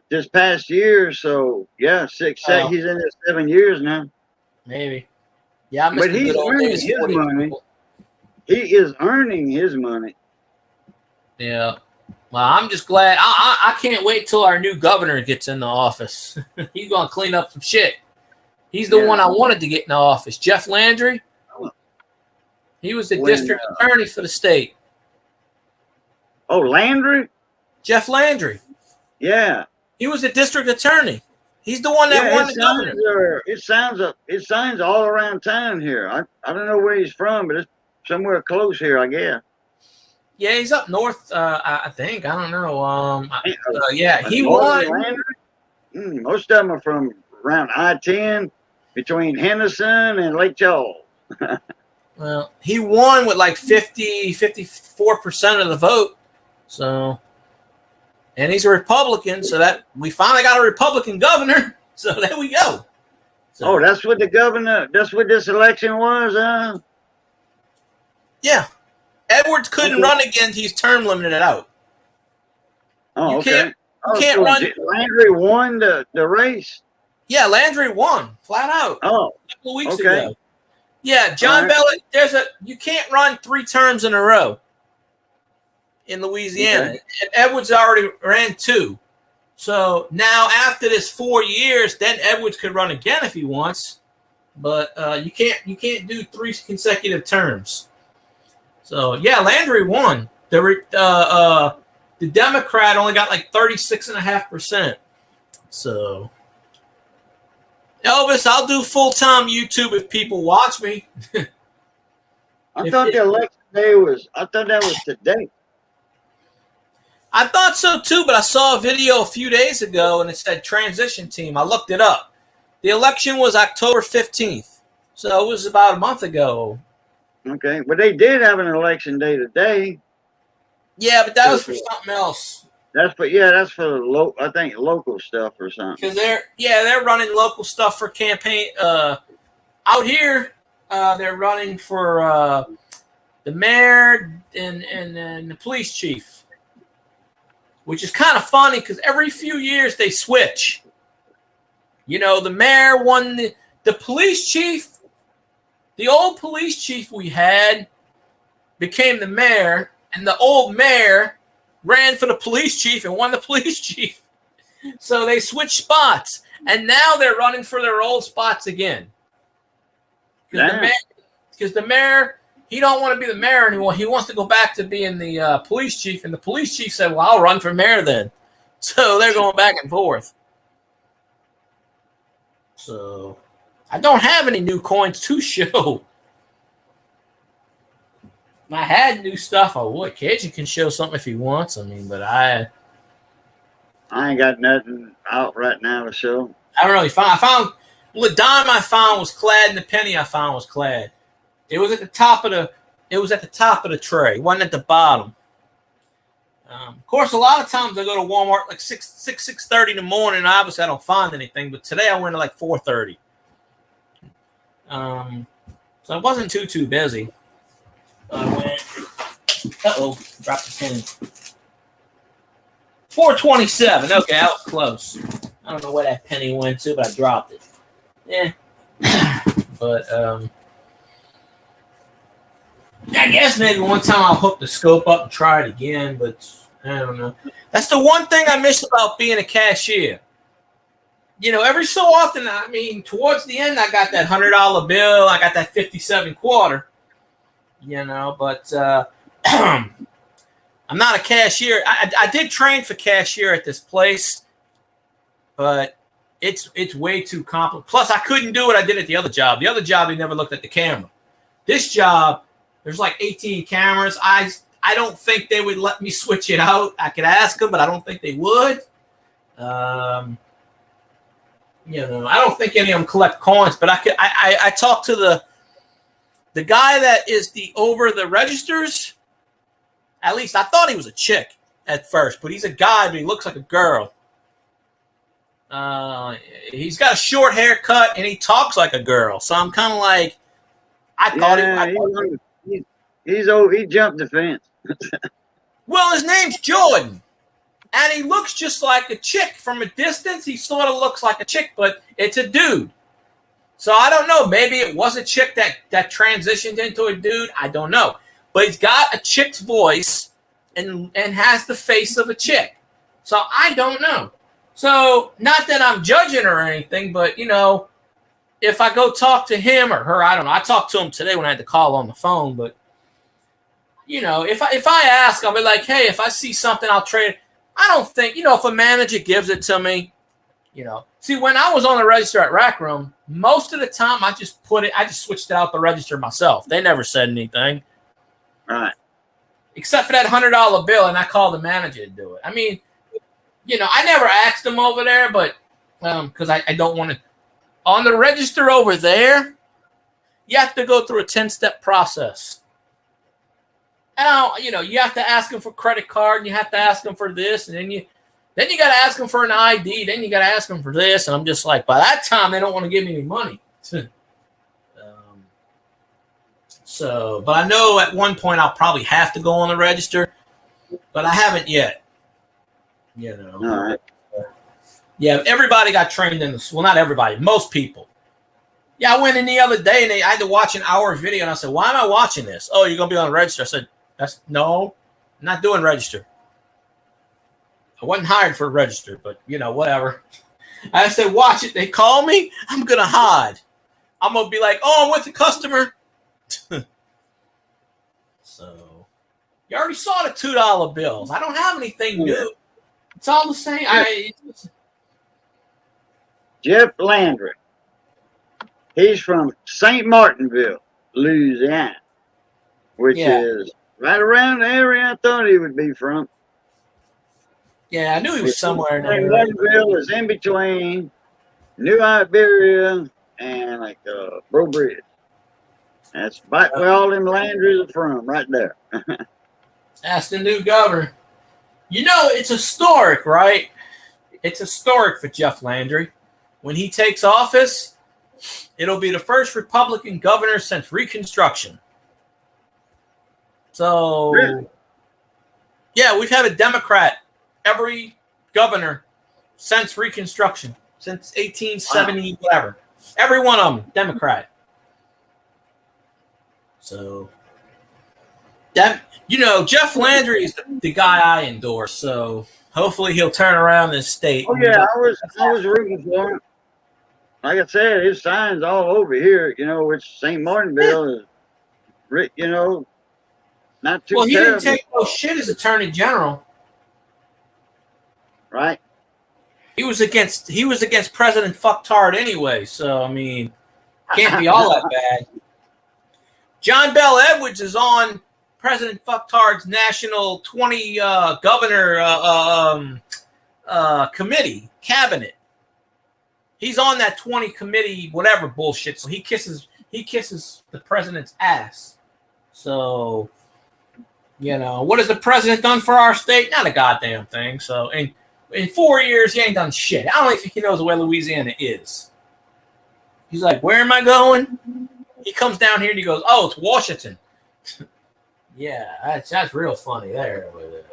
this past year. So yeah, he's in his 7 years now. Maybe. Yeah, but he's earning his money. He is earning his money. Yeah. Well, I'm just glad. I can't wait till our new governor gets in the office. He's going to clean up some shit. He's the one I wanted to get in the office. Jeff Landry. He was the district attorney for the state. Oh, Landry? Jeff Landry. Yeah. He was the district attorney. He's the one that won the governor. It signs all around town here. I don't know where he's from, but it's somewhere close here, I guess. Yeah, he's up north, I think. I don't know. He won. Most of them are from around I-10 between Henderson and Lake Charles. Well, he won with like 54% of the vote. So, and he's a Republican, so that we finally got a Republican governor. So there we go. So, that's what this election was, huh? Yeah. Edwards couldn't run again. He's term limited out. Oh, okay. You can't run. Landry won the race. Yeah, Landry won flat out. Oh, a couple weeks ago. Yeah, John Bellett. You can't run 3 terms in a row in Louisiana. Okay. Edwards already ran 2. So now after this 4 years, then Edwards could run again if he wants, but you can't do 3 consecutive terms. So yeah, Landry won. The Democrat only got like 36.5%. So Elvis, I'll do full-time YouTube if people watch me. I thought the election day was today. I thought so too, but I saw a video a few days ago and it said transition team. I looked it up. The election was October 15th. So it was about a month ago. Okay, but they did have an election day today. Yeah, but that was for something else. That's for I think local stuff or something. Because they're running local stuff for campaign. Out here, they're running for the mayor and the police chief, which is kind of funny because every few years they switch. The mayor won the police chief. The old police chief we had became the mayor, and the old mayor ran for the police chief and won the police chief. So they switched spots, and now they're running for their old spots again. Because the mayor, he don't want to be the mayor anymore. He wants to go back to being the police chief, and the police chief said, "Well, I'll run for mayor then." So they're going back and forth. So I don't have any new coins to show. If I had new stuff, I would. Cajun can show something if he wants. But I ain't got nothing out right now to show. I don't really find. Well, the dime I found was clad, and the penny I found was clad. It was at the top of the tray. It wasn't at the bottom. Of course, a lot of times I go to Walmart like 6:30 in the morning. And obviously, I don't find anything. But today I went at like 4:30. So I wasn't too busy. I went. Dropped the pen. 4:27. Okay, that was close. I don't know where that penny went to, but I dropped it. Yeah. But I guess maybe one time I'll hook the scope up and try it again, but I don't know. That's the one thing I miss about being a cashier. Every so often, I mean, towards the end, I got that $100 bill. I got that 57 quarter, but I'm not a cashier. I did train for cashier at this place, but it's way too complicated. Plus, I couldn't do what I did at the other job. The other job, they never looked at the camera. This job, there's like 18 cameras. I don't think they would let me switch it out. I could ask them, but I don't think they would. I don't think any of them collect coins, but I talked to the guy that is over the registers. At least I thought he was a chick at first, but he's a guy, but he looks like a girl. He's got a short haircut and he talks like a girl. So I'm kind of like, he jumped the fence. Well, his name's Jordan, and he looks just like a chick from a distance. He sort of looks like a chick, but it's a dude. So I don't know. Maybe it was a chick that transitioned into a dude. I don't know. But he's got a chick's voice and has the face of a chick. So I don't know. So not that I'm judging her or anything, but, if I go talk to him or her, I don't know. I talked to him today when I had to call on the phone. But, if I ask, I'll be like, hey, if I see something, I'll trade. I don't think, if a manager gives it to me, See, when I was on the register at Rack Room, most of the time I just switched it out the register myself. They never said anything. Right. Except for that $100 bill, and I called the manager to do it. I mean, I never asked them over there, but because I don't want to. On the register over there, you have to go through a 10-step process. And you have to ask them for credit card, and you have to ask them for this, and then you got to ask them for an ID, then you got to ask them for this, and I'm just like, by that time, they don't want to give me any money. But I know at one point I'll probably have to go on the register, but I haven't yet. All right. Yeah, everybody got trained in this. Well, not everybody, most people. Yeah, I went in the other day and I had to watch an hour video, and I said, "Why am I watching this?" "Oh, you're gonna be on the register." I said, "No, I'm not doing register. I wasn't hired for register, but whatever." I said, "Watch it. They call me, I'm gonna hide. I'm gonna be like, oh, I'm with the customer." So you already saw the $2 bills. I don't have anything new. It's all the same. Jeff Landry. He's from St. Martinville, Louisiana, which is right around the area I thought he would be from. Yeah, I knew he was somewhere in there. St. Martinville is in between New Iberia and like Bro Bridge. That's right where all them Landrys are from, right there. That's the new governor. It's historic, right? It's historic for Jeff Landry. When he takes office, it'll be the first Republican governor since Reconstruction. So, really? Yeah, we've had a Democrat every governor since Reconstruction, since 1870, whatever. Every one of them, Democrat. So, Jeff Landry is the guy I endorse. So hopefully he'll turn around this state. Oh yeah, I was rooting for him. Like I said, his sign's all over here. Which St. Martinville is, not too. Well, he terrible. didn't take no shit as Attorney General. Right. He was against President Fucktard anyway. So I mean, can't be all that bad. John Bell Edwards is on President Fucktard's national 20 governor cabinet. he's on that 20 committee, whatever bullshit. So he kisses the president's ass. So, what has the president done for our state? Not a goddamn thing. So in 4 years, he ain't done shit. I don't even think he knows where Louisiana is. He's like, where am I going? He comes down here and he goes, oh, it's Washington. Yeah, that's real funny there. But,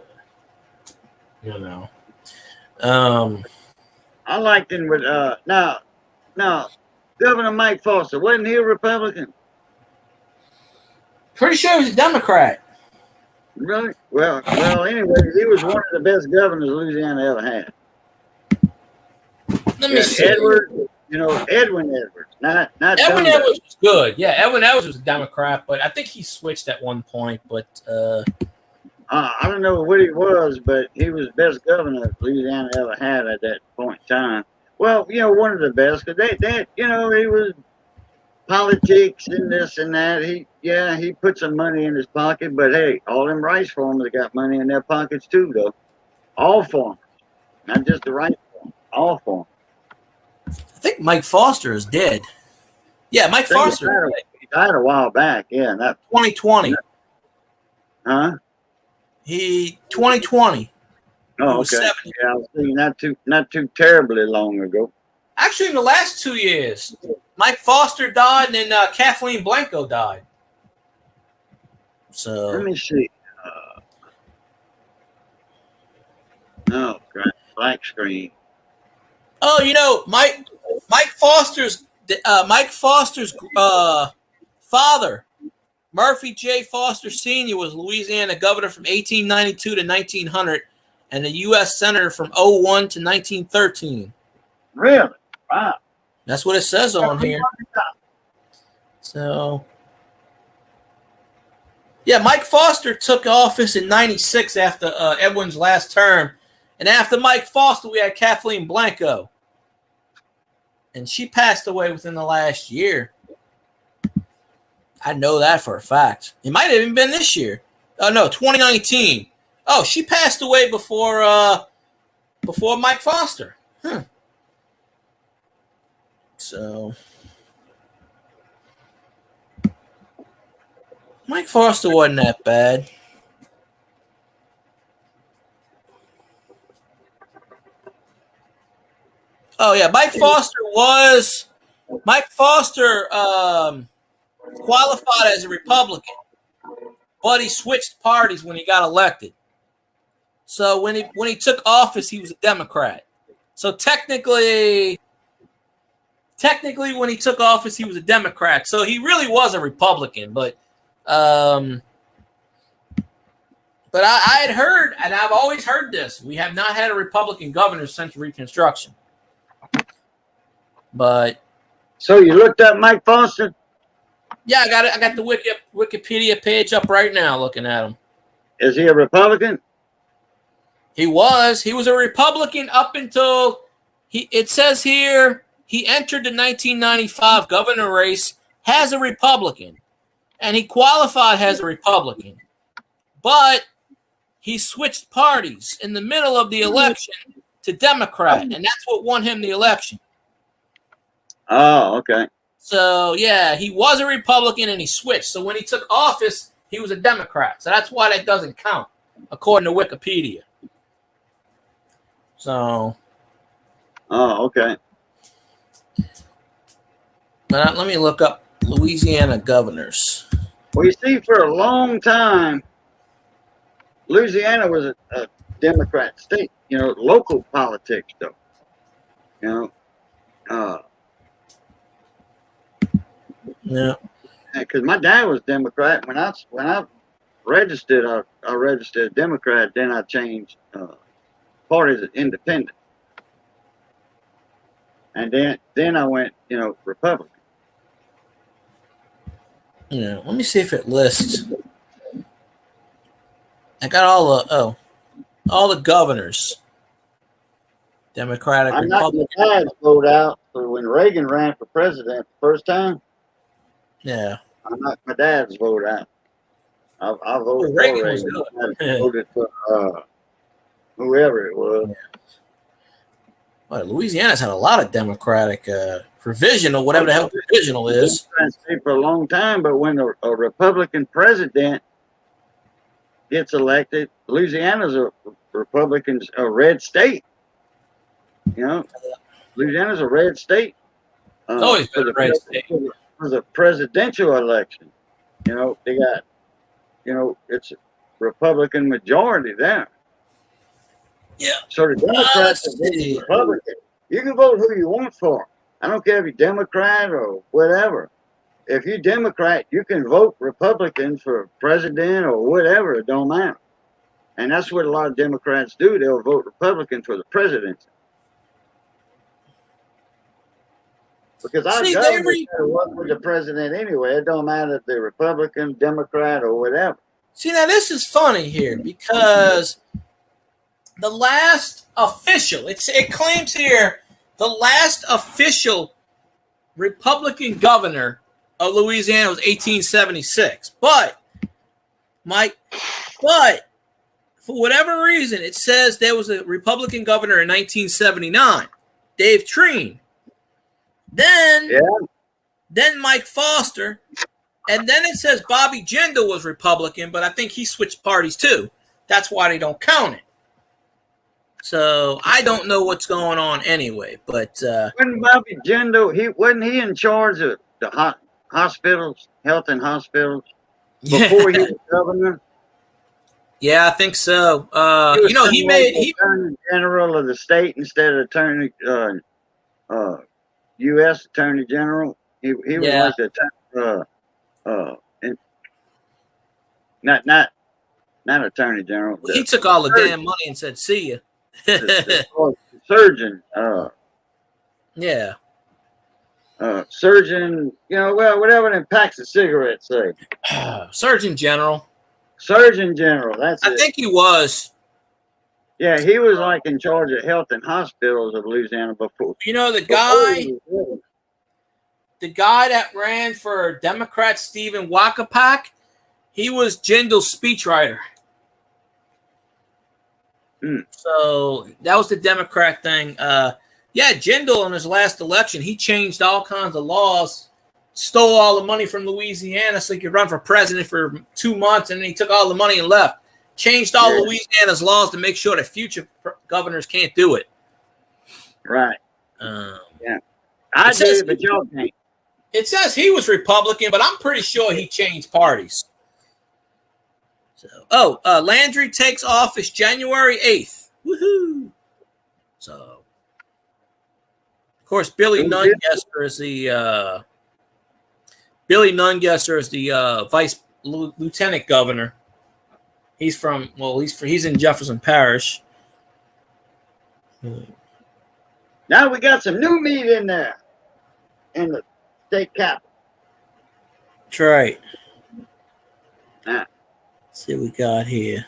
I liked him with now Governor Mike Foster, wasn't he a Republican? Pretty sure he was a Democrat. Really? Well, anyway, he was one of the best governors Louisiana ever had. Let me see. Edward, Edwin Edwards, not Edwin Edwards was good. Yeah, Edwin Edwards was a Democrat, but I think he switched at one point. But I don't know what he was, but he was the best governor Louisiana ever had at that point in time. Well, one of the best, because he was politics and this and that. He put some money in his pocket, but hey, all them rice farmers got money in their pockets too, though. All farmers, not just the rice farmers, all farmers. I think Mike Foster is dead. Yeah, Mike Foster. He died a while back. Yeah, 2020. Huh? 2020. Oh, okay. 70. Yeah, I was thinking not too terribly long ago. Actually, in the last 2 years, Mike Foster died, and then Kathleen Blanco died. So let me see. Oh, God, black screen. Oh, Mike Foster's father, Murphy J. Foster Sr., was Louisiana governor from 1892 to 1900, and a U.S. senator from 01 to 1913. Really? Wow. That's what it says on here. So, yeah, Mike Foster took office in 96 after Edwin's last term. And after Mike Foster, we had Kathleen Blanco. And she passed away within the last year. I know that for a fact. It might have even been this year. Oh, no, 2019. Oh, she passed away before Mike Foster. So, Mike Foster wasn't that bad. Oh, yeah, Mike Foster qualified as a Republican, but he switched parties when he got elected. So when he took office, he was a Democrat. So technically, when he took office, he was a Democrat. So he really was a Republican. But I had heard, and I've always heard this: we have not had a Republican governor since Reconstruction. But so you looked up Mike Foster? Yeah, I got it. I got the Wikipedia page up right now, looking at him. Is he a Republican? He was a Republican up until it says here he entered the 1995 governor race as a Republican, and he qualified as a Republican, but he switched parties in the middle of the election to Democrat, and that's what won him the election. Oh, okay. So, yeah, he was a Republican and he switched. So when he took office, he was a Democrat. So that's why that doesn't count, according to Wikipedia. So. Oh, okay. But let me look up Louisiana governors. Well, you see, for a long time, Louisiana was a Democrat state. Local politics, though. Yeah. Because my dad was Democrat. When I registered, I registered Democrat. Then I changed parties as independent, and then I went, Republican. Yeah. Let me see if it lists. I got all the governors. Democratic, I'm Republican. not my dad's vote out for when Reagan ran for president the first time. Yeah. I'm not my dad's vote out. I voted Reagan for was Reagan. good. I voted for whoever it was. Well, Louisiana's had a lot of Democratic provisional, whatever the hell provisional is. For a long time, but when a Republican president gets elected, Louisiana's a red state. You know, Louisiana's a red state. Always been a red state. For the presidential election, you know, they got, you know, it's a Republican majority there. Yeah. So the Democrats are Republican. You can vote who you want for. I don't care if you're Democrat or whatever. If you're Democrat, you can vote Republican for president or whatever. It don't matter. And that's what a lot of Democrats do. They'll vote Republican for the presidency. Because our government work with the president anyway. It don't matter if they're Republican, Democrat, or whatever. See, now this is funny here because the last official, it claims here, the last official Republican governor of Louisiana was 1876. But, Mike, for whatever reason, it says there was a Republican governor in 1979, Dave Treen. Then Mike Foster, and then it says Bobby Jindal was Republican, but I think he switched parties too. That's why they don't count it. So I don't know what's going on anyway. But wasn't Bobby Jindal? Wasn't he in charge of the hospitals, health and hospitals, before he was governor? Yeah, I think so. He made Attorney General of the state instead of Attorney U.S. Attorney General. He was like the not Attorney General. He took all the damn money and said, "See ya." the surgeon. Surgeon. You know, well, whatever them packs of cigarettes say. Surgeon General. Surgeon General. That's it. I think he was. Yeah, he was like in charge of health and hospitals of Louisiana before. You know, the guy that ran for Democrat, Stephen Wakapak, he was Jindal's speechwriter. So that was the Democrat thing. Jindal in his last election, he changed all kinds of laws, stole all the money from Louisiana so he could run for president for 2 months, and then he took all the money and left. Changed all Louisiana's laws to make sure that future governors can't do it. Right. I do, but y'all can't. It says he was Republican, but I'm pretty sure he changed parties. So, Landry takes office January 8th. Woohoo! So, of course, Billy Nungesser is the vice lieutenant governor. He's in Jefferson Parish. Now we got some new meat in there in the state capital. That's right. Let's see what we got here.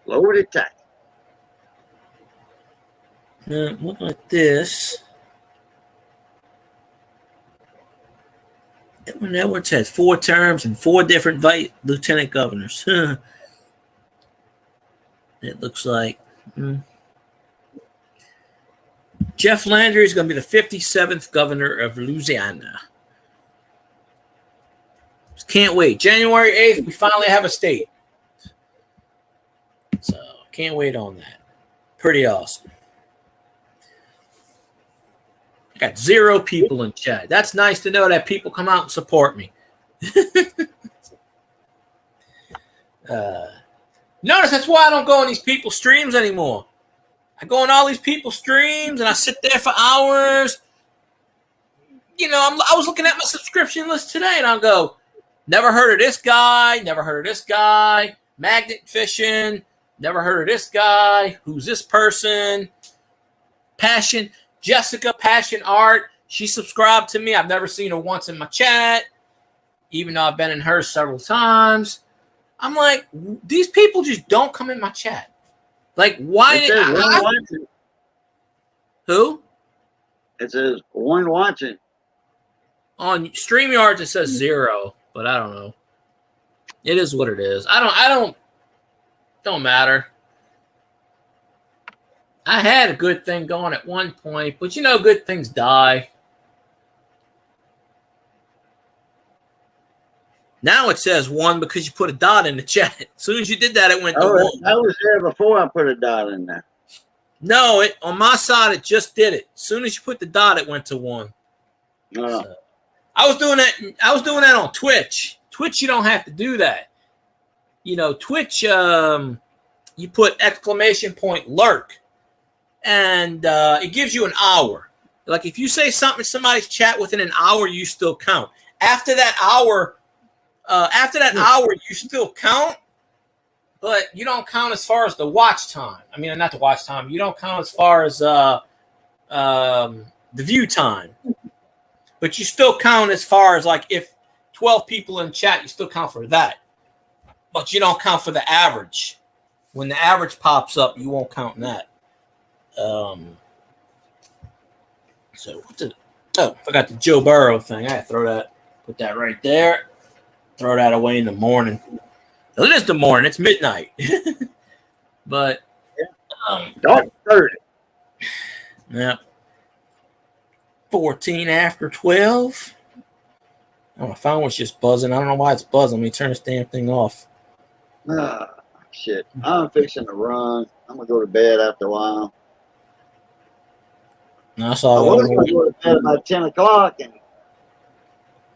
Loaded tight. Look like this. That one says 4 terms and 4 different vice lieutenant governors. It looks like Jeff Landry is going to be the 57th governor of Louisiana. Just can't wait. January 8th, we finally have a state. So can't wait on that. Pretty awesome. I got 0 people in chat. That's nice to know that people come out and support me. Notice that's why I don't go on these people's streams anymore. I go on all these people's streams and I sit there for hours. You know, I was looking at my subscription list today and I'll go, never heard of this guy, never heard of this guy. Magnet fishing, never heard of this guy. Who's this person? Jessica Passion Art. She subscribed to me. I've never seen her once in my chat, even though I've been in hers several times. I'm like, these people just don't come in my chat. Like, why? Who? It says one watching. On StreamYard, it says 0, but I don't know. It is what it is. Don't matter. I had a good thing going at one point, but you know, good things die. Now it says 1 because you put a dot in the chat. As soon as you did that, it went to 1. I was there before I put a dot in there. No, on my side, it just did it. As soon as you put the dot, it went to 1. So, I was doing that. I was doing that on Twitch. Twitch, you don't have to do that. You know, Twitch, you put ! lurk, and it gives you an hour. Like if you say something in somebody's chat within an hour, you still count. After that hour, you still count, but you don't count as far as the watch time. I mean, not the watch time. You don't count as far as the view time, but you still count as far as like if 12 people in chat, you still count for that, but you don't count for the average. When the average pops up, you won't count in that. So forgot the Joe Burrow thing. I had to put that right there. Throw that away in the morning. It is the morning. It's midnight. But dark 30. Yeah. 14 after 12. Oh, my phone was just buzzing. I don't know why it's buzzing. Let me turn this damn thing off. Shit. I'm fixing to run. I'm gonna go to bed after a while. No, that's all. I was gonna go to bed about 10 o'clock, and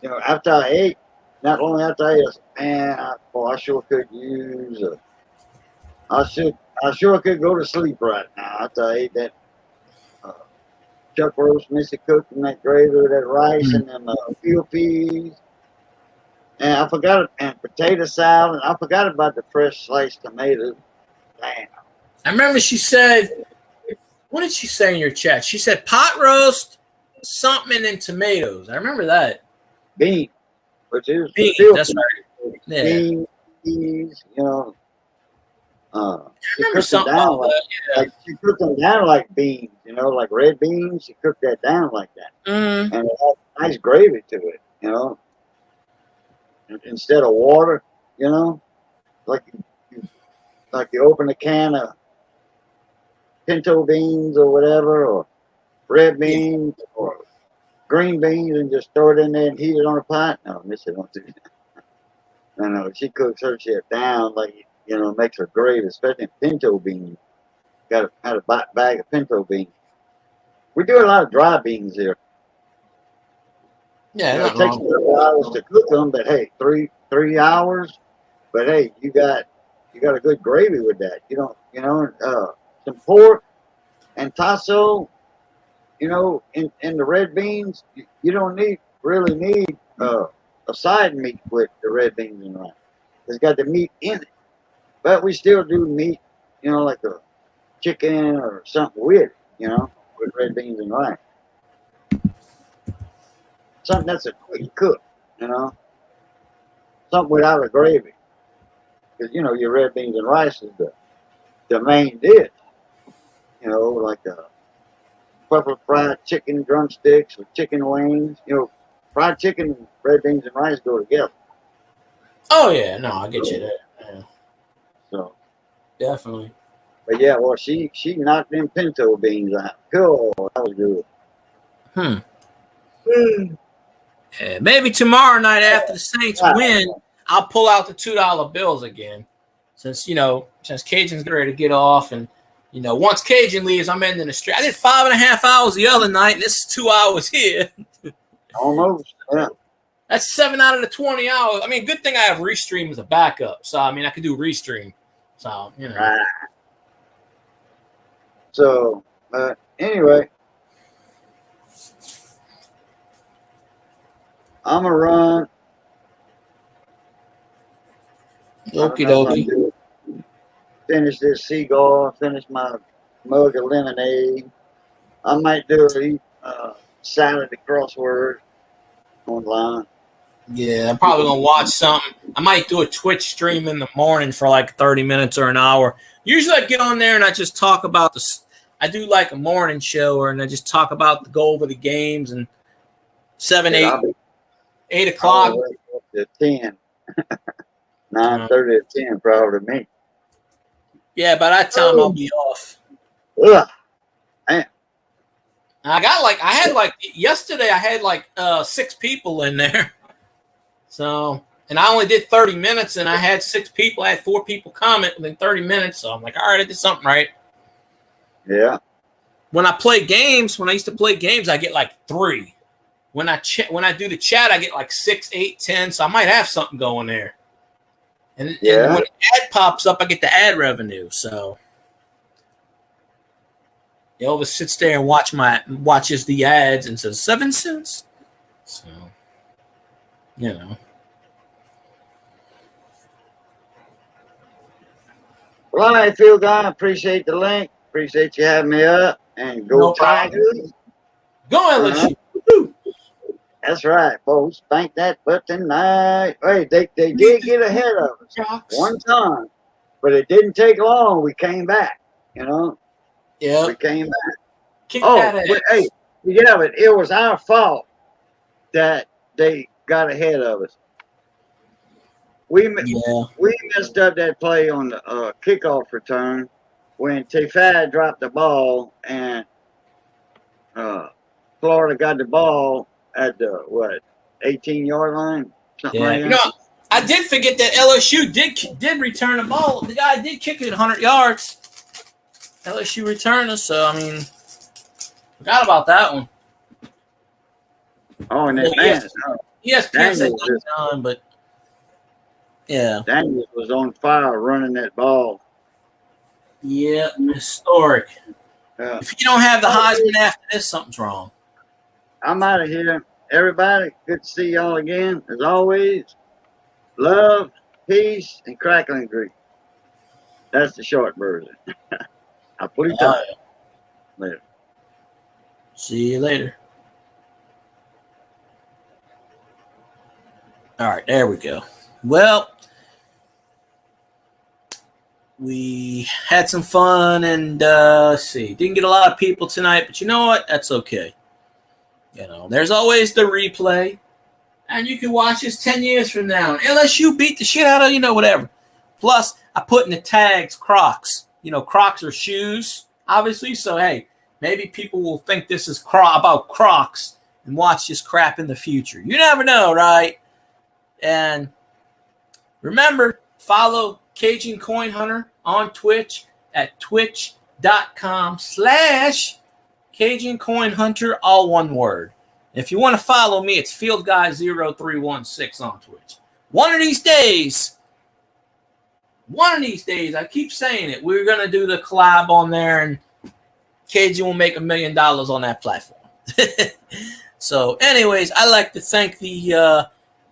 you know, after I ate, not only after I ate, I said, man, I sure could use I sure could go to sleep right now after I ate that chuck roast, Missy cooked, and that gravy with that rice and them field peas. And I forgot, and potato salad. I forgot about the fresh sliced tomatoes. Damn. I remember she said, what did she say in your chat? She said pot roast, something, and tomatoes. I remember that. Beans, which is beans. That's right. Yeah. Beans, peas, you know. She cooked them down like she cooked them down like beans, you know, like red beans. She cooked that down like that, and it had nice gravy to it, you know. Instead of water, you know, like you open a can of pinto beans or whatever, or red beans or green beans, and just throw it in there and heat it on a pot. No, Missy don't do that. No, she cooks her shit down like, you know, makes her gravy, especially pinto beans. Got a bag of pinto beans. We do a lot of dry beans here. Yeah, you know, it takes a couple hours to cook them, but hey, three hours. But hey, you got a good gravy with that. You don't, you know, some pork and tasso. You know, in the red beans, you don't really need a side meat with the red beans and rice. It's got the meat in it, but we still do meat. You know, like a chicken or something with it. You know, with red beans and rice. Something that's a quick cook, you know. Something without a gravy. Because, you know, your red beans and rice is the main dish. You know, like a couple of fried chicken drumsticks or chicken wings. You know, fried chicken and red beans and rice go together. Oh, yeah. No, I get you there. Yeah. So. Definitely. But, yeah, well, she knocked them pinto beans out. Cool. That was good. Yeah, maybe tomorrow night after the Saints win, I'll pull out the $2 bills again. Since Cajun's ready to get off, and you know, once Cajun leaves, I'm ending the street. I did 5.5 hours the other night, and this is 2 hours here. Almost, yeah. That's 7 out of the 20 hours. I mean, good thing I have Restream as a backup. So I mean, I could do Restream. So you know. So anyway. I'm going to run. Okie dokie. Finish this seagull. Finish my mug of lemonade. I might do a Saturday crossword online. Yeah, I'm probably going to watch something. I might do a Twitch stream in the morning for like 30 minutes or an hour. Usually I get on there and I just talk about I do like a morning show, and I just talk about go over the games and 8 o'clock. At 10. 9:30 to 10, probably me. Yeah, by that time I'll be off. Ugh. Yesterday I had 6 people in there. So, and I only did 30 minutes and I had 6 people. I had 4 people comment within 30 minutes. So I'm like, all right, I did something right. Yeah. When I used to play games, I get 3. When I do the chat, I get 6, 8, 10. So I might have something going there. And when the ad pops up, I get the ad revenue. So Elvis sits there and watches the ads and says 7 cents. So, Well, all right, Phil Guy, appreciate the link. Appreciate you having me up. And go Tigers. Go LSU. That's right, folks. Spank that butt tonight. Hey, they did get ahead of us one time, but it didn't take long. We came back, Yeah. We came back. Hey, yeah, but it was our fault that they got ahead of us. We messed up that play on the kickoff return when Tefad dropped the ball and Florida got the ball at the 18-yard line, something like that. I did forget that LSU did return the ball. The guy did kick it 100 yards. LSU returner, so I mean, forgot about that one. Oh, and that man, ESPN said 99, but yeah, Daniels was on fire running that ball. Yeah, historic. If you don't have the Heisman after this, something's wrong. I'm out of here. Everybody, good to see y'all again. As always, love, peace, and crackling grease. That's the short version. I'll put it up. Later. See you later. All right, there we go. Well, we had some fun and let's see. Didn't get a lot of people tonight, but you know what? That's okay. There's always the replay, and you can watch this 10 years from now. LSU beat the shit out of, whatever. Plus, I put in the tags Crocs. Crocs are shoes, obviously. So, hey, maybe people will think this is about Crocs and watch this crap in the future. You never know, right? And remember, follow Cajun Coin Hunter on Twitch at twitch.com/Cajun Coin Hunter, all one word. If you want to follow me, it's FieldGuy0316 on Twitch. One of these days, I keep saying it, we're going to do the collab on there, and Cajun will make $1 million on that platform. So, anyways, I'd like to thank the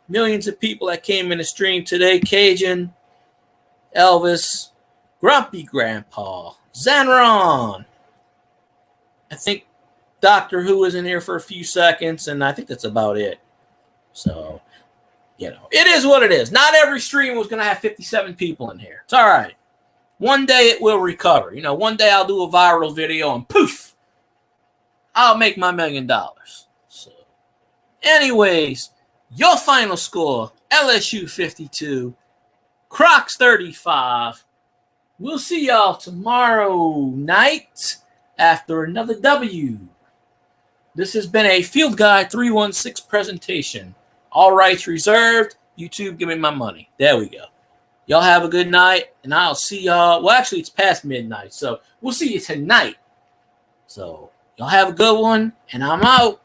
millions of people that came in the stream today. Cajun, Elvis, Grumpy Grandpa, Zanron. I think Doctor Who was in here for a few seconds, and I think that's about it. So, it is what it is. Not every stream was going to have 57 people in here. It's all right. One day it will recover. One day I'll do a viral video, and poof, I'll make my $1 million. So, anyways, your final score, LSU 52, Crocs 35. We'll see y'all tomorrow night after another W. This has been a Field Guy 316 presentation. All rights reserved. YouTube, give me my money. There we go. Y'all have a good night, and I'll see y'all. Well, actually, it's past midnight, so we'll see you tonight. So, y'all have a good one, and I'm out.